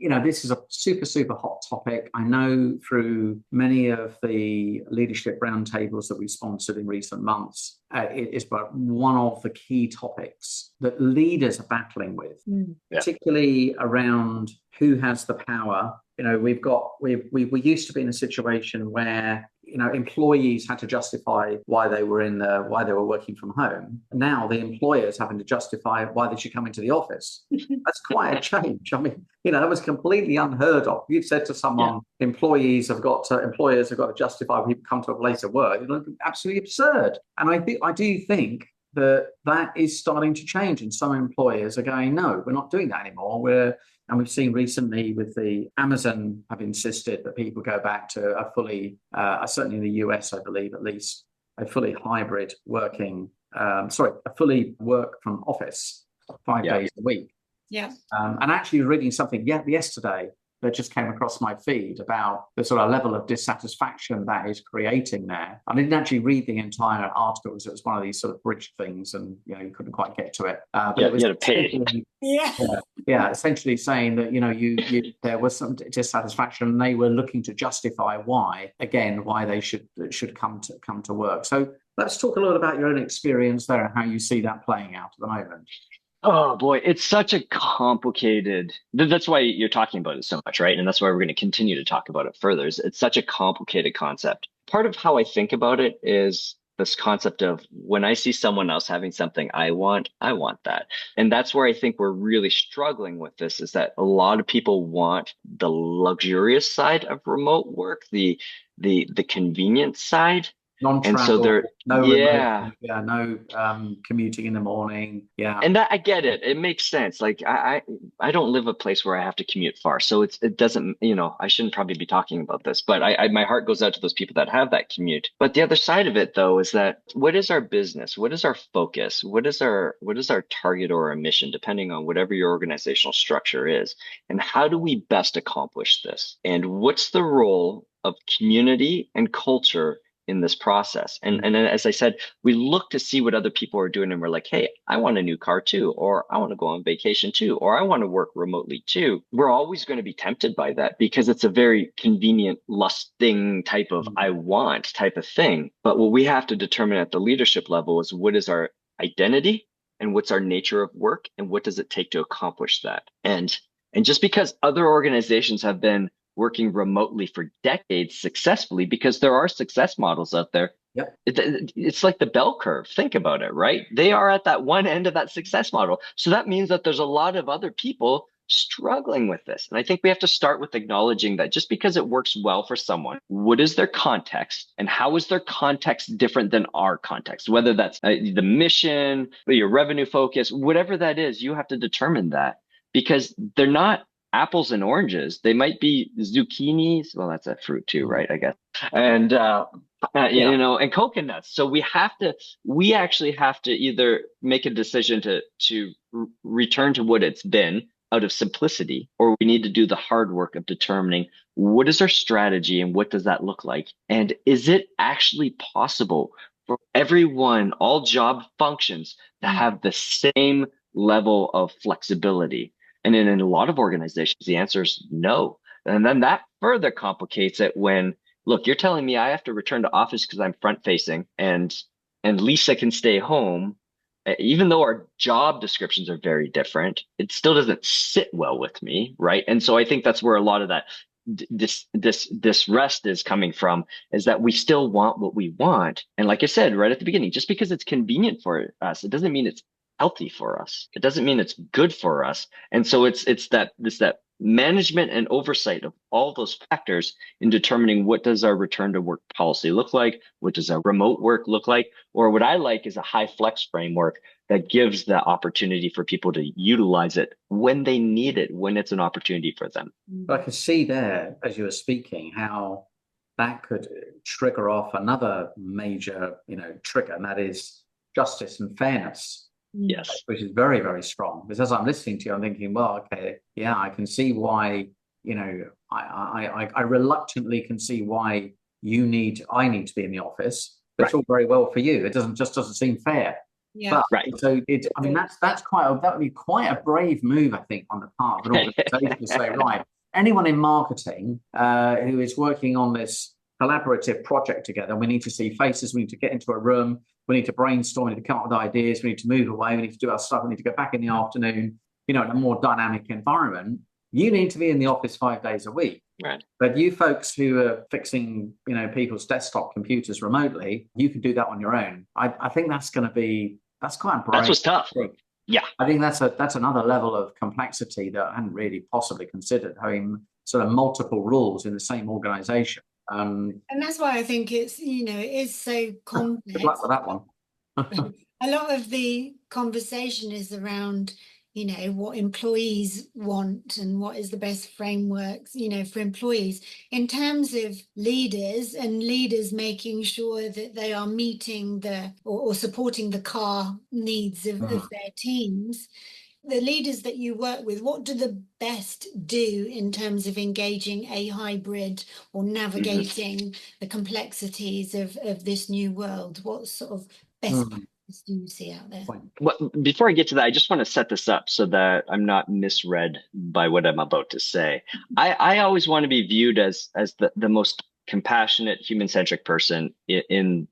This is a super hot topic. I know through many of the leadership roundtables that we've sponsored in recent months, it is but one of the key topics that leaders are battling with, particularly around who has the power. We used to be in a situation where employees had to justify why they were working from home. Now the employers having to justify why they should come into the office. That's quite a change. I mean, that was completely unheard of. You've said to someone, employers have got to justify when people come to a place of work. Absolutely absurd. And I do think that is starting to change, and some employers are going, no, we're not doing that anymore. And we've seen recently with the Amazon have insisted that people go back to a fully, certainly in the US, I believe at least, a fully hybrid working, a fully work from office 5 days a week. Yeah. And actually reading something yesterday that just came across my feed about the sort of level of dissatisfaction that is creating there. I didn't actually read the entire article because it was one of these sort of bridge things, and you couldn't quite get to it. But it was you had to pay. Essentially saying that there was some dissatisfaction, and they were looking to justify why they should come to work. So let's talk a little about your own experience there and how you see that playing out at the moment. Oh boy, it's such a complicated, that's why you're talking about it so much, right? And that's why we're going to continue to talk about it further. It's such a complicated concept. Part of how I think about it is this concept of when I see someone else having something I want that. And that's where I think we're really struggling with this, is that a lot of people want the luxurious side of remote work, the convenience side. Non-travel, and so they're no commuting in the morning. Yeah. And that, I get it. It makes sense. Like I don't live a place where I have to commute far. So it doesn't, I shouldn't probably be talking about this, but my heart goes out to those people that have that commute. But the other side of it though, is that what is our business? What is our focus? What is our target or our mission, depending on whatever your organizational structure is? And how do we best accomplish this? And what's the role of community and culture in this process? And as I said, we look to see what other people are doing, and we're like, hey, I want a new car too, or I want to go on vacation too, or I want to work remotely too. We're always going to be tempted by that because it's a very convenient, lusting type of I want type of thing. But what we have to determine at the leadership level is what is our identity and what's our nature of work and what does it take to accomplish that? And just because other organizations have been working remotely for decades successfully, because there are success models out there. Yep. It's like the bell curve. Think about it, right? They are at that one end of that success model. So that means that there's a lot of other people struggling with this. And I think we have to start with acknowledging that just because it works well for someone, what is their context and how is their context different than our context? Whether that's the mission, your revenue focus, whatever that is, you have to determine that, because they're not apples and oranges. They might be zucchinis. Well, that's a fruit too, right? I guess. And, and coconuts. So we actually have to either make a decision to return to what it's been out of simplicity, or we need to do the hard work of determining what is our strategy and what does that look like? And is it actually possible for everyone, all job functions, to have the same level of flexibility? And in a lot of organizations, the answer is no. And then that further complicates it when, look, you're telling me I have to return to office because I'm front facing and Lisa can stay home. Even though our job descriptions are very different, it still doesn't sit well with me, right? And so I think that's where a lot of that this rest is coming from, is that we still want what we want. And like I said right at the beginning, just because it's convenient for us, it doesn't mean it's healthy for us. It doesn't mean it's good for us. And so it's that management and oversight of all those factors in determining what does our return to work policy look like? What does our remote work look like? Or what I like is a high flex framework that gives the opportunity for people to utilize it when they need it, when it's an opportunity for them. I could see there, as you were speaking, how that could trigger off another major, trigger, and that is justice and fairness. Yes. Which is very, very strong. Because as I'm listening to you, I'm thinking, well, okay, yeah, I can see why, I reluctantly can see why I need to be in the office. But It's all very well for you. It doesn't seem fair. Yeah. But Right. so I mean, that would be quite a brave move, I think, on the part of an organization to say, right, anyone in marketing who is working on this collaborative project together, we need to see faces, we need to get into a room, we need to brainstorm, we need to come up with ideas, we need to move away, we need to do our stuff, we need to go back in the afternoon, in a more dynamic environment. You need to be in the office 5 days a week. Right. But you folks who are fixing, people's desktop computers remotely, you can do that on your own. I think that's quite a brave That's what's tough. thing. Yeah. I think that's another level of complexity that I hadn't really possibly considered, having sort of multiple rules in the same organization. And that's why I think it is so complex. Good luck with that one. A lot of the conversation is around, what employees want and what is the best frameworks, for employees. In terms of leaders and leaders making sure that they are meeting or supporting the car needs of their teams, the leaders that you work with, what do the best do in terms of engaging a hybrid or navigating the complexities of this new world? What sort of best practice do you see out there? Well, before I get to that, I just want to set this up so that I'm not misread by what I'm about to say. I always want to be viewed as the most compassionate, human-centric person in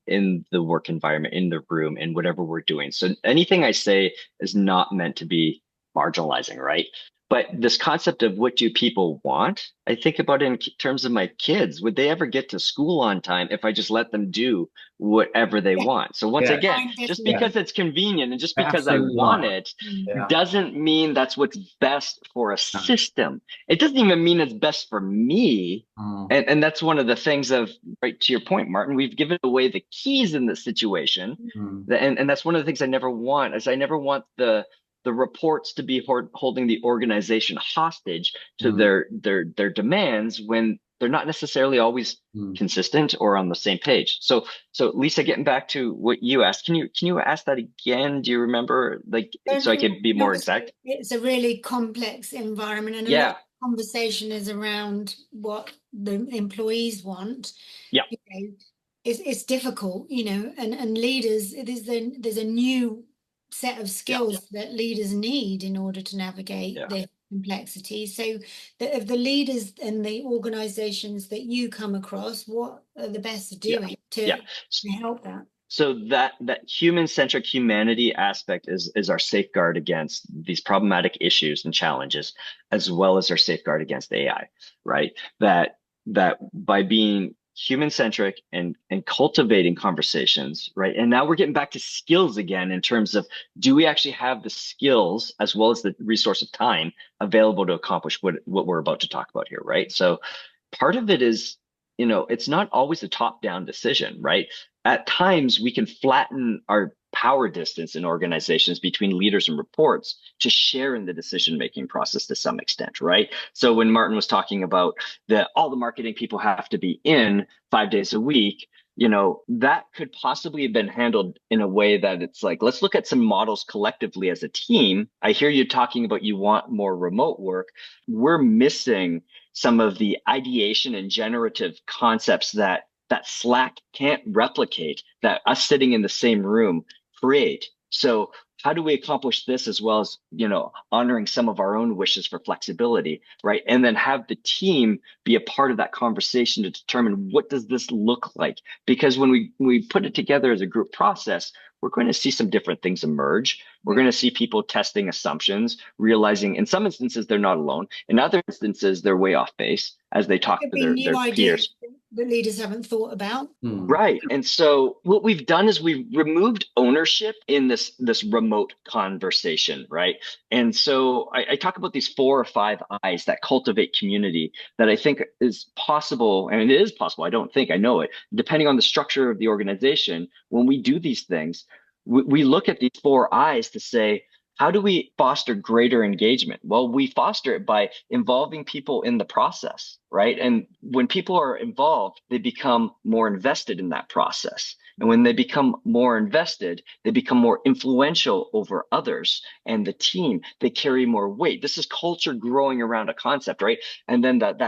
the work environment, in the room, in whatever we're doing. So anything I say is not meant to be marginalizing, right? But this concept of what do people want, I think about it in terms of my kids. Would they ever get to school on time if I just let them do whatever they want? So once again, just because it's convenient and just because I want it doesn't mean that's what's best for a system. It doesn't even mean it's best for me. And that's one of the things of, right to your point, Martin, we've given away the keys in this situation. And that's one of the things I never want, is I never want the reports to be holding the organization hostage to their demands when they're not necessarily always consistent or on the same page. So Lisa, getting back to what you asked, can you ask that again? Do you remember, so I could be more exact? It's a really complex environment, and a lot of conversation is around what the employees want. Yeah. It's difficult, and leaders, there's a new set of skills that leaders need in order to navigate the complexity. So of the leaders and the organizations that you come across, what are the best doing to help that? So that human-centric humanity aspect is our safeguard against these problematic issues and challenges, as well as our safeguard against AI, right? That by being human-centric and cultivating conversations, right? And now we're getting back to skills again, in terms of, do we actually have the skills as well as the resource of time available to accomplish what we're about to talk about here, right? So part of it is, it's not always a top-down decision, right? At times we can flatten our power distance in organizations between leaders and reports to share in the decision-making process to some extent, right? So when Martin was talking about all the marketing people have to be in 5 days a week, that could possibly have been handled in a way that it's like, let's look at some models collectively as a team. I hear you talking about you want more remote work. We're missing some of the ideation and generative concepts that Slack can't replicate, that us sitting in the same room create. So how do we accomplish this, as well as, honoring some of our own wishes for flexibility, right? And then have the team be a part of that conversation to determine, what does this look like? Because when we put it together as a group process, we're going to see some different things emerge. We're going to see people testing assumptions, realizing in some instances they're not alone. In other instances, they're way off base as they talk to their peers. That leaders haven't thought about. Right. And so what we've done is we've removed ownership in this remote conversation, right? And so I talk about these 4 or 5 I's that cultivate community, that I think is possible, and it is possible, I know it, depending on the structure of the organization. When we do these things, we look at these 4 I's to say, how do we foster greater engagement? Well, we foster it by involving people in the process, right? And when people are involved, they become more invested in that process. And when they become more invested, they become more influential over others and the team. They carry more weight. This is culture growing around a concept, right? And then that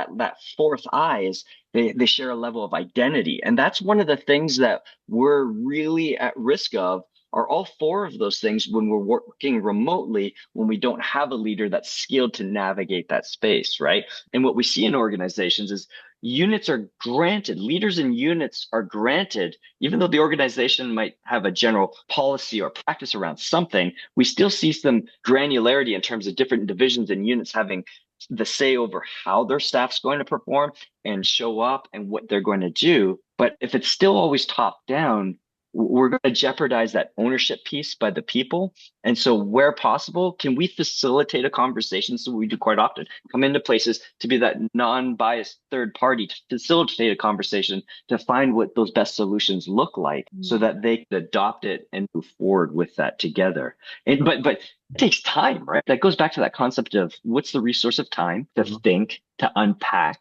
4th I is they share a level of identity. And that's one of the things that we're really at risk of are all four of those things when we're working remotely, when we don't have a leader that's skilled to navigate that space, right? And what we see in organizations is units are granted, leaders in units are granted, even though the organization might have a general policy or practice around something, we still see some granularity in terms of different divisions and units having the say over how their staff's going to perform and show up and what they're going to do. But if it's still always top down, we're going to jeopardize that ownership piece by the people. And so where possible, can we facilitate a conversation? So we do quite often come into places to be that non-biased third party to facilitate a conversation to find what those best solutions look like so that they can adopt it and move forward with that together. And but it takes time, right? That goes back to that concept of what's the resource of time to think, to unpack.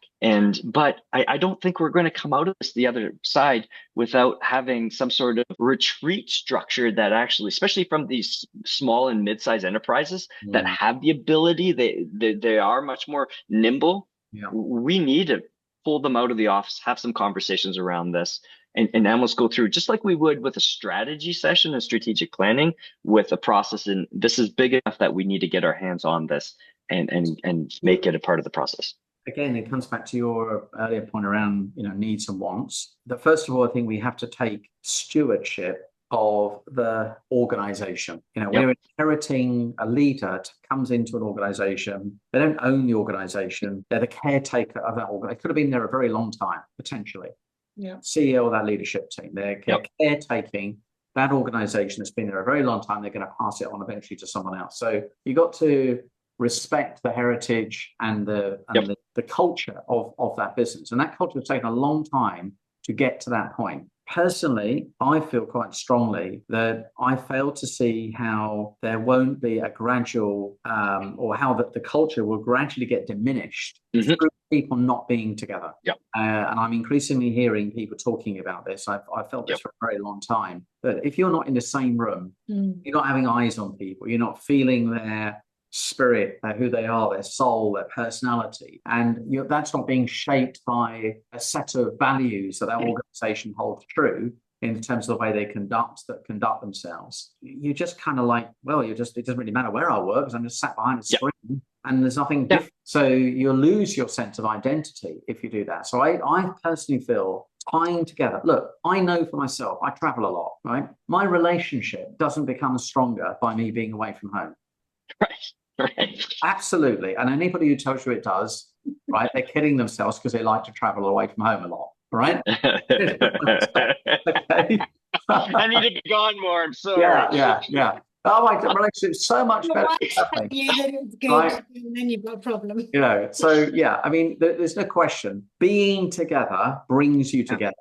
But I don't think we're going to come out of this the other side without having some sort of retreat structure that actually, especially from these small and mid-sized enterprises that have the ability, they are much more nimble. We need to pull them out of the office, have some conversations around this, and almost go through just like we would with a strategy session and strategic planning with a process. And this is big enough that we need to get our hands on this and make it a part of the process. Again, it comes back to your earlier point around, needs and wants. That first of all, I think we have to take stewardship of the organization. We're inheriting a leader that comes into an organization. They don't own the organization. They're the caretaker of that organization. They could have been there a very long time, potentially. CEO of that leadership team. They're caretaking that organization that's been there a very long time. They're going to pass it on eventually to someone else. So you got to respect the heritage and the culture of that business. And that culture has taken a long time to get to that point. Personally, I feel quite strongly that I fail to see how there won't be a gradual or how the culture will gradually get diminished through people not being together. And I'm increasingly hearing people talking about this. I've felt this for a very long time, that if you're not in the same room, you're not having eyes on people, you're not feeling their spirit, who they are, their soul, their personality, and that's not being shaped by a set of values that organization holds true in terms of the way they conduct themselves. You're just kind of like, well, it doesn't really matter where I work because I'm just sat behind a screen and there's nothing different. So you'll lose your sense of identity if you do that. So I personally feel tying together. Look, I know for myself, I travel a lot, right? My relationship doesn't become stronger by me being away from home. Right. Absolutely. And anybody who tells you it does, right, they're kidding themselves because they like to travel away from home a lot, right? Okay. I need to be gone more. I'm sorry. Yeah. Oh, my relationship's so much better. Right? And then you've got a problem. So I mean, there's no question. Being together brings you together.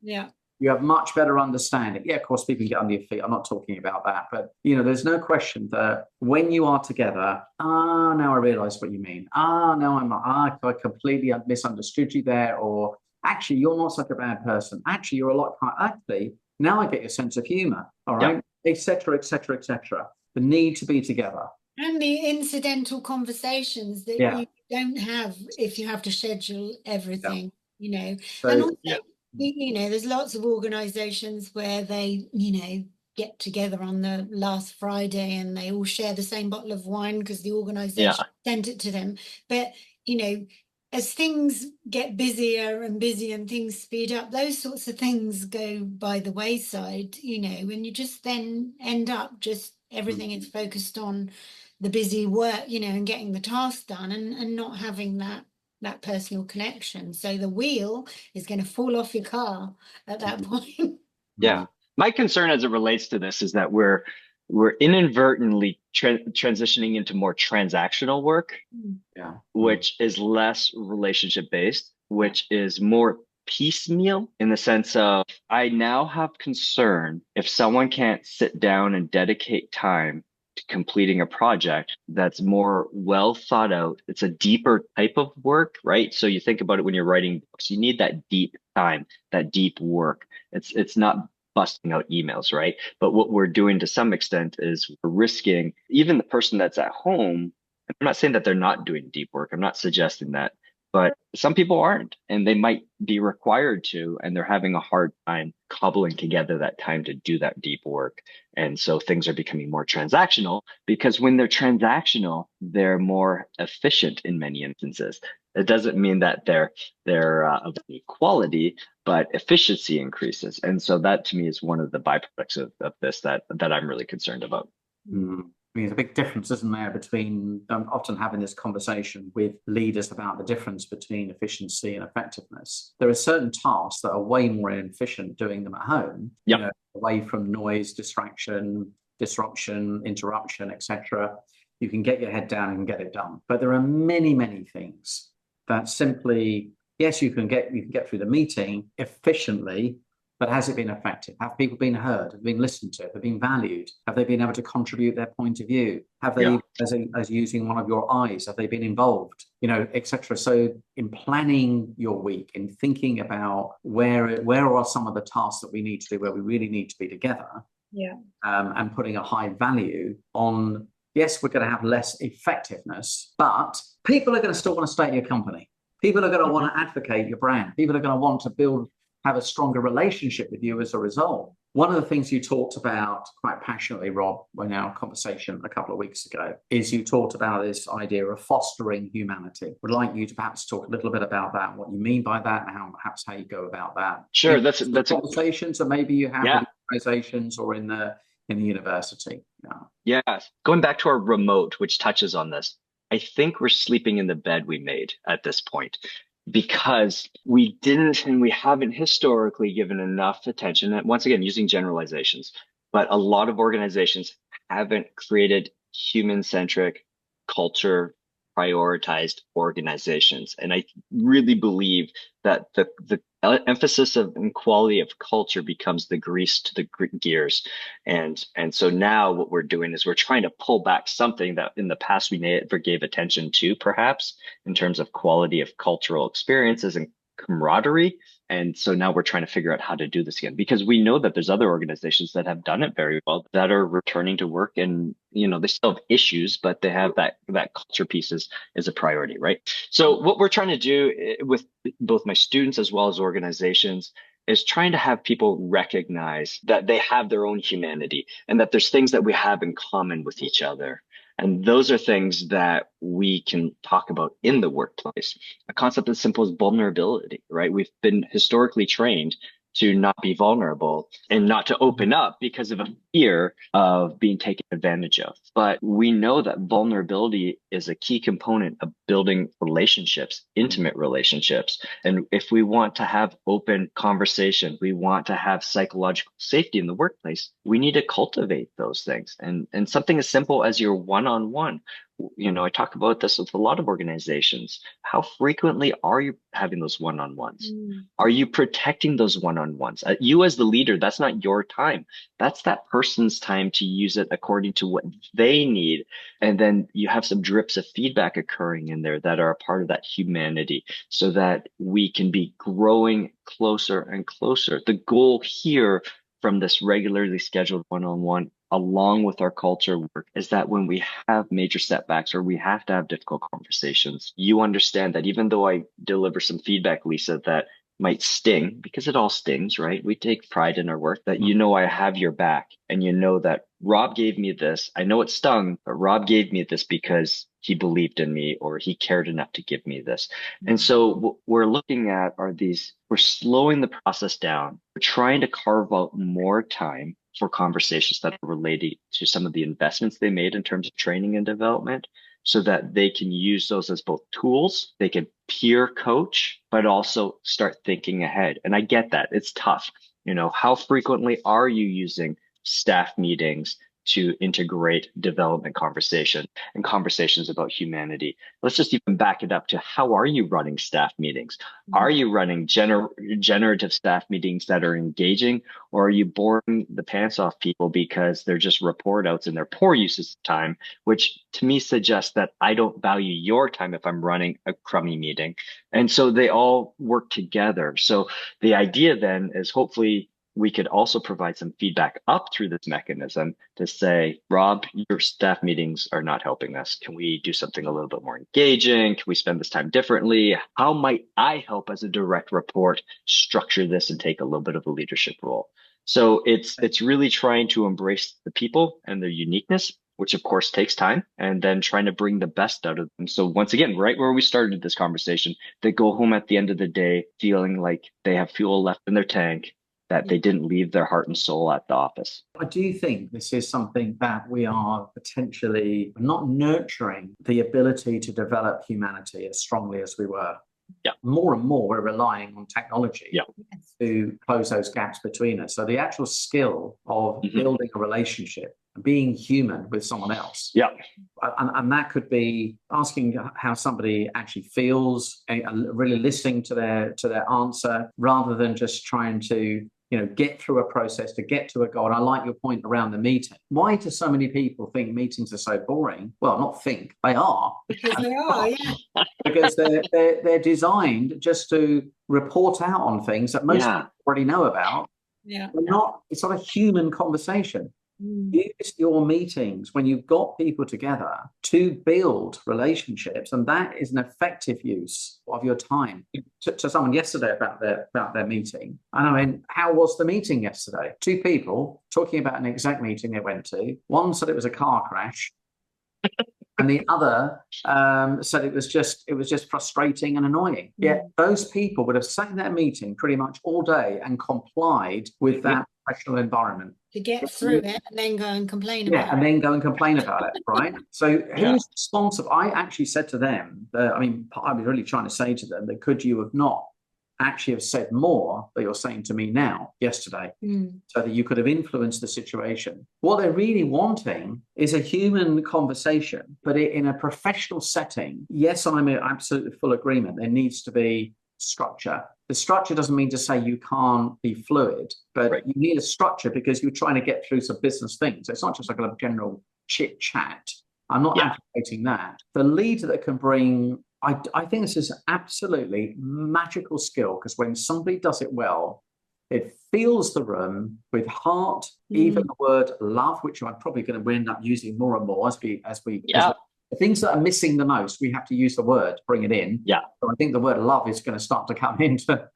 Yeah. You have much better understanding. Yeah, of course, people can get under your feet. I'm not talking about that. But, there's no question that when you are together, now I realize what you mean. Now I completely misunderstood you there. Or actually, you're not such a bad person. Actually, you're a lot kind. Actually, now I get your sense of humor. All right, et cetera, et cetera, et cetera. The need to be together. And the incidental conversations that you don't have if you have to schedule everything, So, and also, there's lots of organizations where they, get together on the last Friday and they all share the same bottle of wine because the organization sent it to them. But, as things get busier and busier and things speed up, those sorts of things go by the wayside, and you just then end up just everything is focused on the busy work, and getting the task done and not having that personal connection. So the wheel is going to fall off your car at that point. Yeah. My concern as it relates to this is that we're inadvertently transitioning into more transactional work, which is less relationship based, which is more piecemeal in the sense of I now have concern if someone can't sit down and dedicate time to completing a project that's more well thought out. It's a deeper type of work, right? So you think about it when you're writing books, you need that deep time, that deep work. It's not busting out emails, right? But what we're doing to some extent is we're risking even the person that's at home. I'm not saying that they're not doing deep work. I'm not suggesting that, but some people aren't, and they might be required to, and they're having a hard time cobbling together that time to do that deep work. And so things are becoming more transactional, because when they're transactional, they're more efficient in many instances. It doesn't mean that they're of any quality, but efficiency increases. And so that to me is one of the byproducts of this that I'm really concerned about. Mm. I mean, there's a big difference, isn't there, between often having this conversation with leaders about the difference between efficiency and effectiveness. There are certain tasks that are way more efficient doing them at home, Yep. Away from noise, distraction, disruption, interruption, etc. You can get your head down and get it done. But there are many, many things that simply, yes, you can get through the meeting efficiently, but has it been effective? Have people been heard? Have been listened to? Have they been valued? Have they been able to contribute their point of view? Have they, as using one of your eyes, have they been involved? Etc. So in planning your week, in thinking about where are some of the tasks that we need to do, where we really need to be together, and putting a high value on, yes, we're going to have less effectiveness, but people are going to still want to stay at your company. People are going to want to advocate your brand. People are going to want to have a stronger relationship with you as a result. One of the things you talked about quite passionately, Rob, in our conversation a couple of weeks ago, is you talked about this idea of fostering humanity. Would like you to perhaps talk a little bit about that, what you mean by that, and how you go about that. Sure, that's conversations that maybe you have with organizations or in the university. Yeah, going back to our remote, which touches on this, I think we're sleeping in the bed we made at this point, because we didn't and we haven't historically given enough attention, and once again, using generalizations, but a lot of organizations haven't created human-centric, culture prioritized organizations. And I really believe that the emphasis of and quality of culture becomes the grease to the gears. And so now what we're doing is we're trying to pull back something that in the past we never gave attention to, perhaps, in terms of quality of cultural experiences and camaraderie. And so now we're trying to figure out how to do this again, because we know that there's other organizations that have done it very well, that are returning to work, and they still have issues, but they have that culture piece is a priority, right? So what we're trying to do with both my students as well as organizations is trying to have people recognize that they have their own humanity and that there's things that we have in common with each other. And those are things that we can talk about in the workplace. A concept as simple as vulnerability, right? We've been historically trained to not be vulnerable and not to open up because of a fear of being taken advantage of. But we know that vulnerability is a key component of building relationships, intimate relationships. And if we want to have open conversation, we want to have psychological safety in the workplace, we need to cultivate those things. And something as simple as your one-on-one. I talk about this with a lot of organizations. How frequently are you having those one-on-ones? Are you protecting those one-on-ones? You as the leader, that's not your time. That's that person's time to use it according to what they need. And then you have some drips of feedback occurring in there that are a part of that humanity, so that we can be growing closer and closer. The goal here from this regularly scheduled one-on-one, along with our culture work, is that when we have major setbacks or we have to have difficult conversations, you understand that even though I deliver some feedback, Lisa, that might sting, because it all stings, right? We take pride in our work, that I have your back, and that Rob gave me this. I know it stung, but Rob gave me this because he believed in me, or he cared enough to give me this. And so what we're looking at are we're slowing the process down. We're trying to carve out more time for conversations that are related to some of the investments they made in terms of training and development, so that they can use those as both tools, they can peer coach, but also start thinking ahead. And I get that it's tough. How frequently are you using staff meetings to integrate development conversation and conversations about humanity? Let's just even back it up to, how are you running staff meetings? Are you running generative staff meetings that are engaging, or are you boring the pants off people because they're just report outs and they're poor uses of time, which to me suggests that I don't value your time if I'm running a crummy meeting. And so they all work together. So the idea then is, hopefully we could also provide some feedback up through this mechanism to say, Rob, your staff meetings are not helping us. Can we do something a little bit more engaging? Can we spend this time differently? How might I help as a direct report structure this and take a little bit of a leadership role? So it's really trying to embrace the people and their uniqueness, which of course takes time, and then trying to bring the best out of them. So once again, right where we started this conversation, they go home at the end of the day feeling like they have fuel left in their tank, that they didn't leave their heart and soul at the office. I do think this is something that we are potentially not nurturing the ability to develop humanity as strongly as we were. Yeah. More and more, we're relying on technology to close those gaps between us. So the actual skill of building a relationship, being human with someone else. Yeah. And that could be asking how somebody actually feels, really listening to their answer, rather than just trying to get through a process to get to a goal. And I like your point around the meeting. Why do so many people think meetings are so boring? Well, not think, they are. Because they are, yeah. Because they're designed just to report out on things that most people already know about. Yeah. It's not a human conversation. Use your meetings when you've got people together to build relationships, and that is an effective use of your time. To someone yesterday about their meeting, and I mean, how was the meeting yesterday? Two people talking about an exec meeting they went to. One said it was a car crash, and the other said it was just frustrating and annoying. Yet those people would have sat in their meeting pretty much all day and complied with that professional environment. To get through it and then go and complain about it. And then go and complain about it, right? So who's responsible? I actually said to them, I was really trying to say to them that could you have not actually have said more that you're saying to me now yesterday, so that you could have influenced the situation. What they're really wanting is a human conversation, but in a professional setting. Yes, I'm in absolutely full agreement. There needs to be structure. The structure doesn't mean to say you can't be fluid, but you need a structure because you're trying to get through some business things. So it's not just like a general chit chat. I'm not advocating that. The leader that can bring, I think this is absolutely magical skill, because when somebody does it well, it fills the room with heart, even the word love, which I'm probably going to end up using more and more as the things that are missing the most, we have to use the word, bring it in. Yeah. So I think the word love is going to start to come into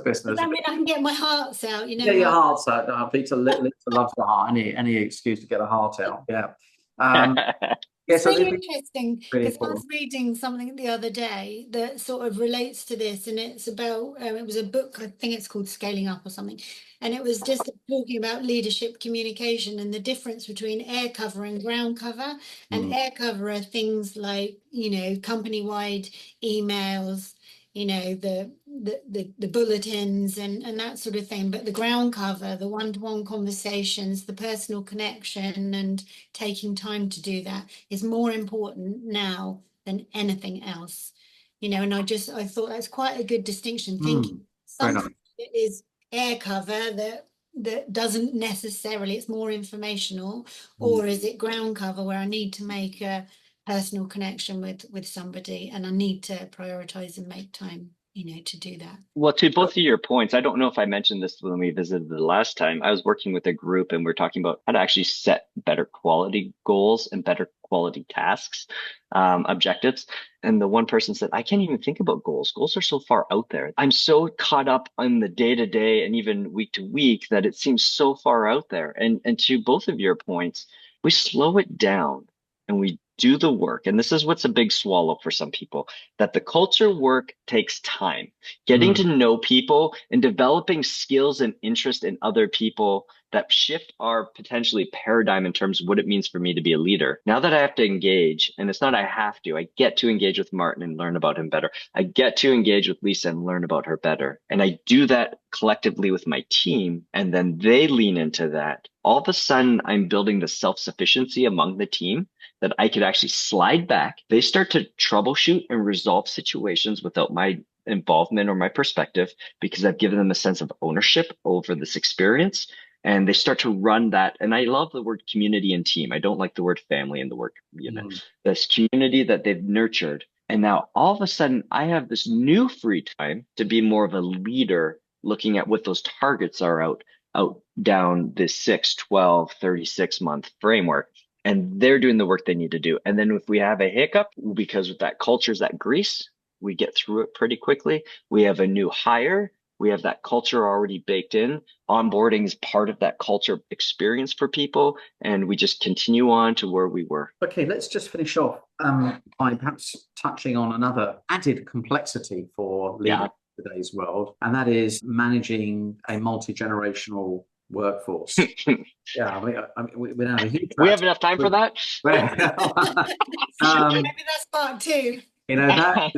business. I mean, I can get my hearts out, Get your hearts out. No, Peter loves the heart. Any excuse to get a heart out. Yeah. It's really interesting, because I was reading something the other day that sort of relates to this, and it's about, it was a book, I think it's called Scaling Up or something, and it was just talking about leadership communication and the difference between air cover and ground cover. And air cover are things like, company-wide emails, the bulletins and that sort of thing. But the ground cover, the one-to-one conversations, the personal connection, and taking time to do that is more important now than anything else. And I thought that's quite a good distinction. Thinking something that is air cover that doesn't necessarily, it's more informational, or is it ground cover where I need to make a personal connection with somebody, and I need to prioritize and make time, to do that. Well, to both of your points, I don't know if I mentioned this when we visited the last time. I was working with a group and we're talking about how to actually set better quality goals and better quality tasks, objectives. And the one person said, I can't even think about goals. Goals are so far out there. I'm so caught up on the day to day and even week to week that it seems so far out there. And to both of your points, we slow it down and we do the work. And this is what's a big swallow for some people, that the culture work takes time. Getting to know people and developing skills and interest in other people that shift our potentially paradigm in terms of what it means for me to be a leader. Now that I have to engage, and it's not I have to, I get to engage with Martin and learn about him better. I get to engage with Lisa and learn about her better. And I do that collectively with my team, and then they lean into that. All of a sudden, I'm building the self-sufficiency among the team that I could actually slide back. They start to troubleshoot and resolve situations without my involvement or my perspective, because I've given them a sense of ownership over this experience. And they start to run that. And I love the word community and team. I don't like the word family and the word unit. This community that they've nurtured. And now all of a sudden, I have this new free time to be more of a leader, looking at what those targets are out out down this 6, 12, 36-month framework. And they're doing the work they need to do. And then if we have a hiccup, because with that culture's that grease, we get through it pretty quickly. We have a new hire. We have that culture already baked in. Onboarding is part of that culture experience for people. And we just continue on to where we were. Okay, let's just finish off by perhaps touching on another added complexity for leading today's world, and that is managing a multi-generational workforce. Yeah, we don't have a huge. We have enough time for that. Maybe that's part two. You know, that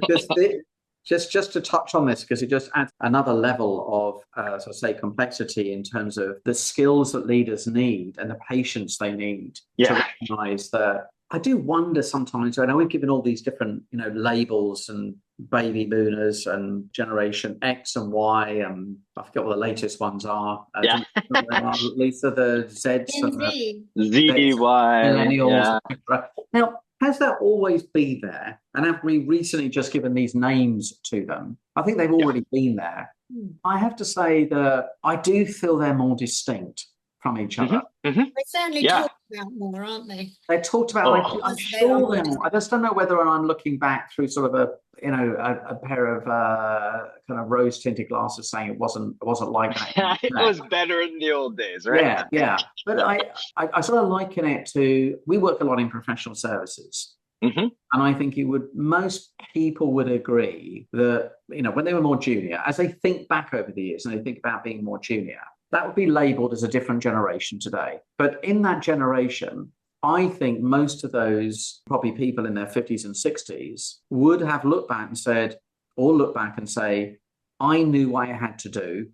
just to touch on this, because it just adds another level of so to say complexity in terms of the skills that leaders need and the patience they need to recognize that. I do wonder sometimes, I know we've given all these different, labels and baby boomers and generation X and Y, and I forget what the latest ones are. Lisa, the Zs and the Z, Y, millennials, etc. Now, has that always been there? And have we recently just given these names to them? I think they've already been there. I have to say that I do feel they're more distinct from each other. They certainly talk about more, aren't they? They're talked about. I'm sure they're more. I just don't know whether I'm looking back through sort of a pair of kind of rose-tinted glasses, saying it wasn't like that. It was better in the old days, right? Yeah. But I sort of liken it to, we work a lot in professional services. And I think most people would agree that, when they were more junior, as they think back over the years and they think about being more junior, that would be labeled as a different generation today. But in that generation, I think most of those probably people in their 50s and 60s would have looked back and say, I knew what I had to do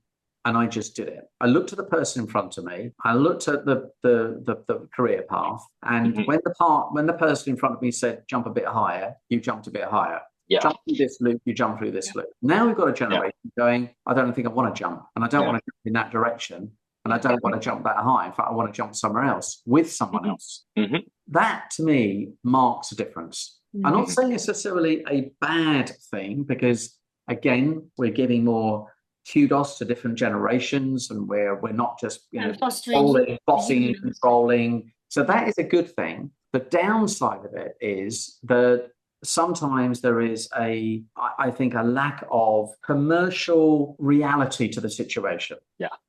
and I just did it. I looked at the person in front of me. I looked at the career path. And when the person in front of me said, jump a bit higher, you jumped a bit higher. Jump through this loop, you jump through this loop. Now we've got a generation going, I don't think I want to jump, and I don't want to jump in that direction, and I don't want to jump that high. In fact, I want to jump somewhere else with someone else. That to me marks a difference. I'm not saying it's necessarily a bad thing, because again, we're giving more kudos to different generations, and we're not just bossing and controlling. So that is a good thing. The downside of it is that sometimes there is I think a lack of commercial reality to the situation.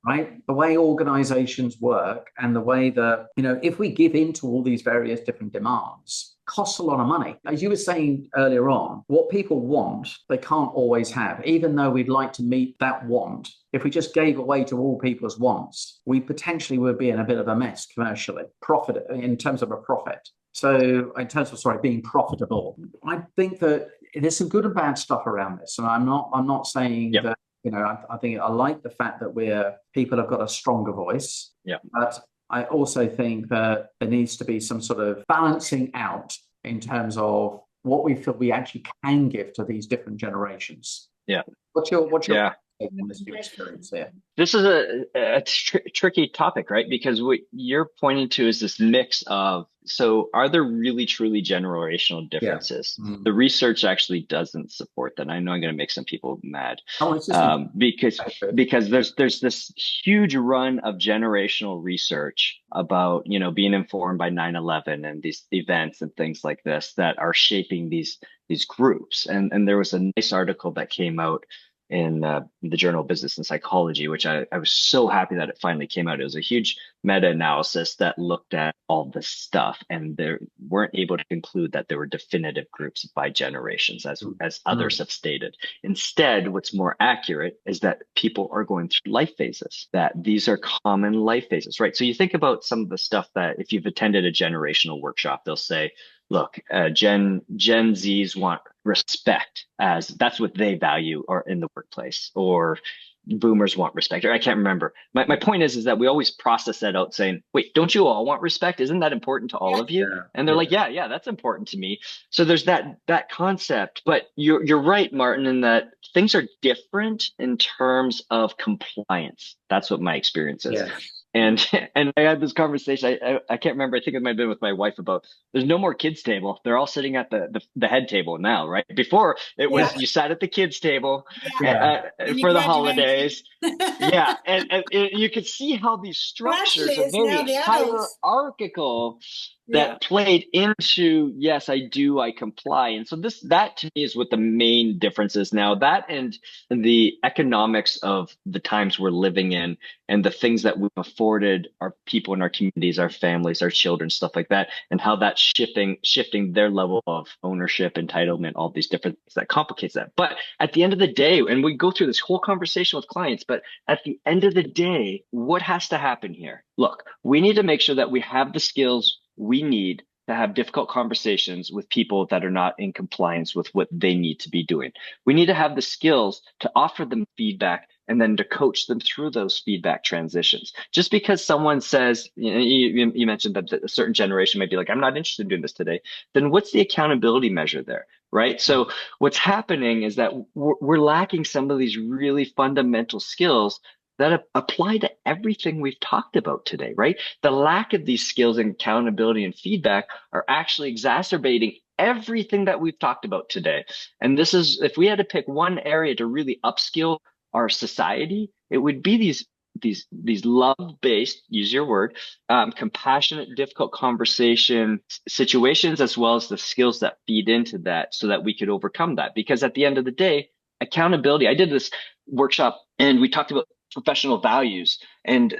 Right? The way organizations work and the way that, if we give in to all these various different demands, costs a lot of money. As you were saying earlier on, what people want, they can't always have. Even though we'd like to meet that want, if we just gave away to all people's wants, we potentially would be in a bit of a mess commercially, in terms of a profit. So in terms of, being profitable, I think that there's some good and bad stuff around this. And I'm not saying that, I think I like the fact that people have got a stronger voice. But I also think that there needs to be some sort of balancing out in terms of what we feel we actually can give to these different generations. What's your experience here? This is a tricky topic, right? Because what you're pointing to is this mix of, so are there really truly generational differences? The research actually doesn't support that. I know I'm going to make some people mad, because there's this huge run of generational research about, being informed by 9/11 and these events and things like this that are shaping these groups. And there was a nice article that came out in the Journal of Business and Psychology, which I was so happy that it finally came out. It was a huge meta-analysis that looked at all this stuff, and they weren't able to conclude that there were definitive groups by generations, as others have stated. Instead, what's more accurate is that people are going through life phases, that these are common life phases, right? So you think about some of the stuff that, if you've attended a generational workshop, they'll say, look, Gen Zs want respect, as that's what they value or in the workplace, or boomers want respect, or I can't remember. My point is that we always process that out saying, wait, don't you all want respect? Isn't that important to all of you? And they're like, yeah, that's important to me. So there's that concept. But you're right, Martin, in that things are different in terms of compliance. That's what my experience is. And I had this conversation, I can't remember, I think it might have been with my wife, about there's no more kids table. They're all sitting at the head table now, right? Before it was you sat at the kids table for the holidays, Yeah, and you can see how these Well, actually, structures are it's now very the adults. hierarchical Yeah. that played into, yes, I do, I comply. And so that to me is what the main difference is now. That and the economics of the times we're living in and the things that we've afforded our people in our communities, our families, our children, stuff like that, and how that's shifting their level of ownership, entitlement, all these different things that complicates that. But at the end of the day, and we go through this whole conversation with clients, but at the end of the day, what has to happen here? Look, we need to make sure that we have the skills we need to have difficult conversations with people that are not in compliance with what they need to be doing. We need to have the skills to offer them feedback and then to coach them through those feedback transitions. Just because someone says, you mentioned that a certain generation may be like, I'm not interested in doing this today, then what's the accountability measure there? Right. So what's happening is that we're lacking some of these really fundamental skills that apply to everything we've talked about today, right? The lack of these skills and accountability and feedback are actually exacerbating everything that we've talked about today. And this is, if we had to pick one area to really upskill our society, it would be these love-based, use your word, compassionate, difficult conversation situations, as well as the skills that feed into that so that we could overcome that. Because at the end of the day, accountability, I did this workshop and we talked about professional values, and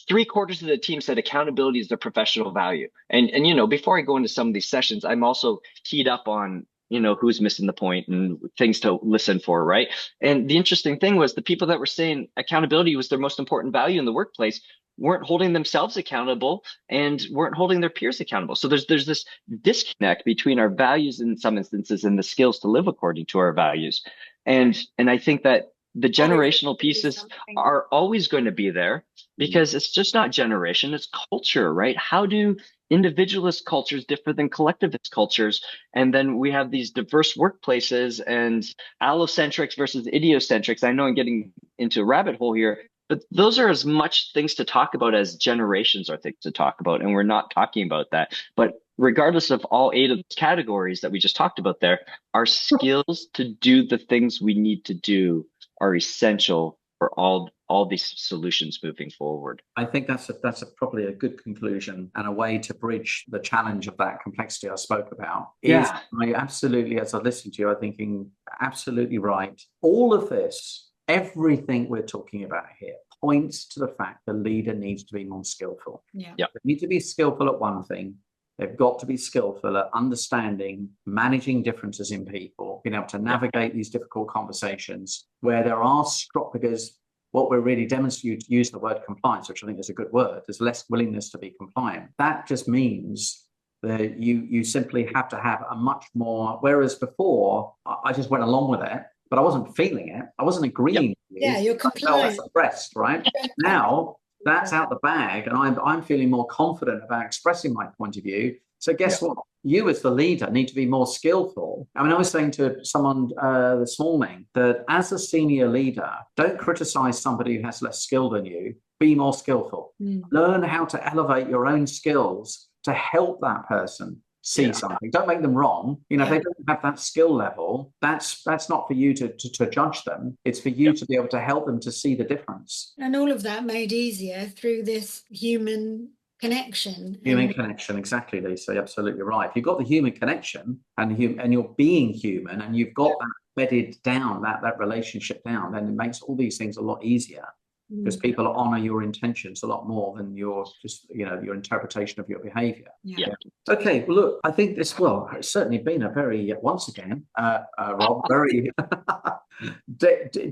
3/4 of the team said accountability is their professional value. And before I go into some of these sessions, I'm also keyed up on who's missing the point and things to listen for, right? And the interesting thing was the people that were saying accountability was their most important value in the workplace weren't holding themselves accountable and weren't holding their peers accountable. So there's this disconnect between our values in some instances and the skills to live according to our values. And I think that the generational pieces are always going to be there because it's just not generation, it's culture, right? How do individualist cultures differ than collectivist cultures? And then we have these diverse workplaces and allocentrics versus idiocentrics. I know I'm getting into a rabbit hole here, but those are as much things to talk about as generations are things to talk about. And we're not talking about that. But regardless of all 8 of those categories that we just talked about there, our skills to do the things we need to do are essential for all these solutions moving forward. I think that's probably a good conclusion and a way to bridge the challenge of that complexity I spoke about. Yeah. I absolutely, as I listen to you, I'm thinking absolutely right. All of this, everything we're talking about here, points to the fact the leader needs to be more skillful. Yeah. They need to be skillful at one thing. They've got to be skillful at understanding, managing differences in people, being able to navigate these difficult conversations where there are because what we're really demonstrating, to use the word compliance, which I think is a good word, there's less willingness to be compliant. That just means that you simply have to have a much more, whereas before I just went along with it, but I wasn't feeling it. I wasn't agreeing with you. Yeah, you're compliant. Suppressed, right? Now, that's out the bag, and I'm feeling more confident about expressing my point of view. So guess what? You as the leader need to be more skillful. I mean, I was saying to someone this morning that as a senior leader, don't criticize somebody who has less skill than you. Be more skillful. Learn how to elevate your own skills to help that person see something. Don't make them wrong. If they don't have that skill level, that's not for you to judge them. It's for you to be able to help them to see the difference. And all of that made easier through this human connection. Human connection, exactly, Lisa. You're absolutely right. If you've got the human connection and you're being human and you've got that bedded down, that relationship down, then it makes all these things a lot easier. Because people honor your intentions a lot more than your interpretation of your behavior. Okay, well, look, I think it's certainly been a very, once again, Rob, very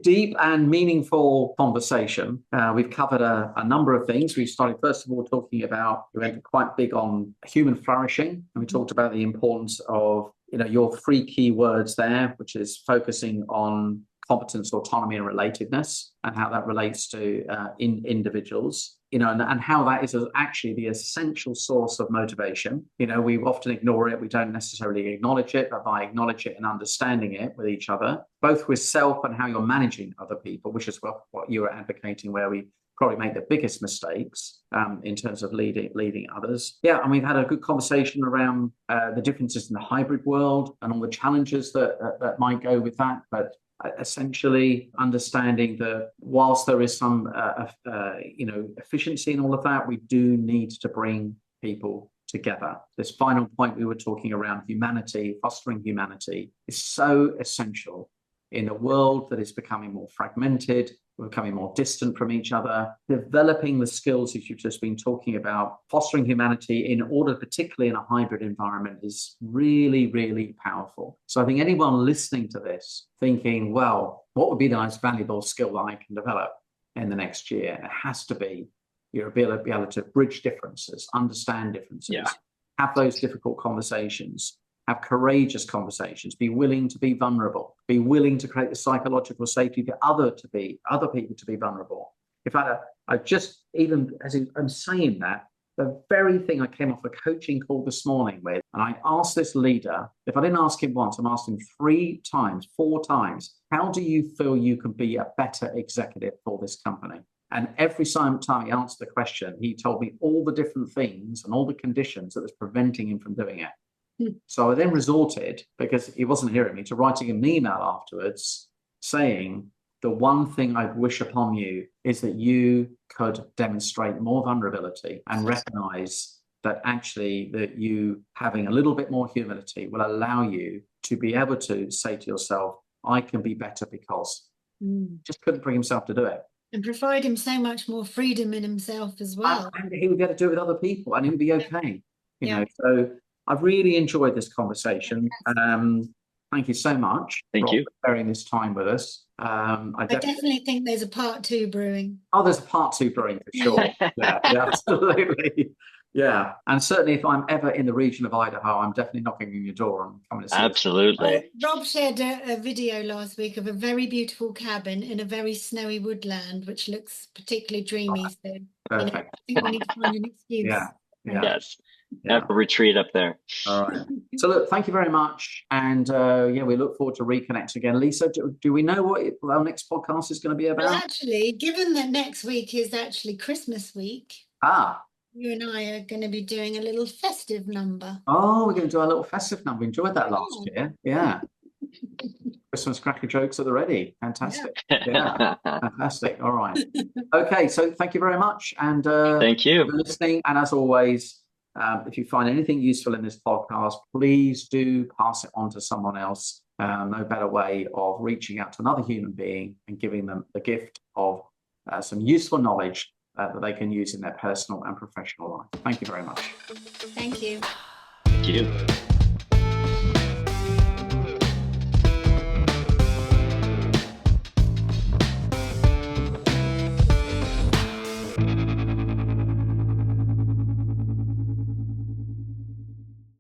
deep and meaningful conversation. We've covered a number of things. We started, first of all, we went quite big on human flourishing, and we talked about the importance of, your 3 key words there, which is focusing on competence, autonomy, and relatedness, and how that relates to individuals, and how that is actually the essential source of motivation. We often ignore it. We don't necessarily acknowledge it, but by acknowledging it and understanding it with each other, both with self and how you're managing other people, which is what you are advocating, where we probably make the biggest mistakes in terms of leading others. Yeah, and we've had a good conversation around the differences in the hybrid world and all the challenges that might go with that. But essentially understanding that whilst there is some efficiency in all of that, we do need to bring people together. This final point we were talking around humanity, fostering humanity, is so essential in a world that is becoming more fragmented, we're becoming more distant from each other. Developing the skills that you've just been talking about, fostering humanity in order, particularly in a hybrid environment, is really, really powerful. So I think anyone listening to this thinking, well, what would be the most valuable skill that I can develop in the next year? It has to be your ability to be able to bridge differences, understand differences, have those difficult conversations, have courageous conversations, be willing to be vulnerable, be willing to create the psychological safety for other people to be vulnerable. In fact, I just, even as I'm saying that, the very thing I came off a coaching call this morning with, and I asked this leader, if I didn't ask him once, I'm asking him 3 times, 4 times, how do you feel you can be a better executive for this company? And every time he answered the question, he told me all the different things and all the conditions that was preventing him from doing it. So I then resorted, because he wasn't hearing me, to writing him an email afterwards saying, the one thing I wish upon you is that you could demonstrate more vulnerability and recognize that actually that you having a little bit more humility will allow you to be able to say to yourself, I can be better because. Just couldn't bring himself to do it. And provide him so much more freedom in himself as well. And he would be able to do it with other people and he would be okay. You know, so I've really enjoyed this conversation. Thank you so much for sharing this time with us. I definitely think there's a part 2 brewing. Oh, there's a part 2 brewing for sure. yeah, absolutely. Yeah. And certainly if I'm ever in the region of Idaho, I'm definitely knocking on your door and coming to see Absolutely. Rob shared a video last week of a very beautiful cabin in a very snowy woodland, which looks particularly dreamy. So perfect. I think we need to find an excuse. Yeah. Yes. Have a retreat up there. All right. So look, thank you very much. And we look forward to reconnect again. Lisa, do we know what our next podcast is going to be about? Well, actually, given that next week is actually Christmas week, you and I are going to be doing a little festive number. Oh, we're going to do a little festive number. Enjoyed that last year. Yeah. Christmas cracker jokes at the ready. Fantastic. Yeah. Fantastic. All right. Okay. So thank you very much. And thank you for listening. And as always, if you find anything useful in this podcast, please do pass it on to someone else. No better way of reaching out to another human being and giving them the gift of some useful knowledge that they can use in their personal and professional life. Thank you very much. Thank you. Thank you.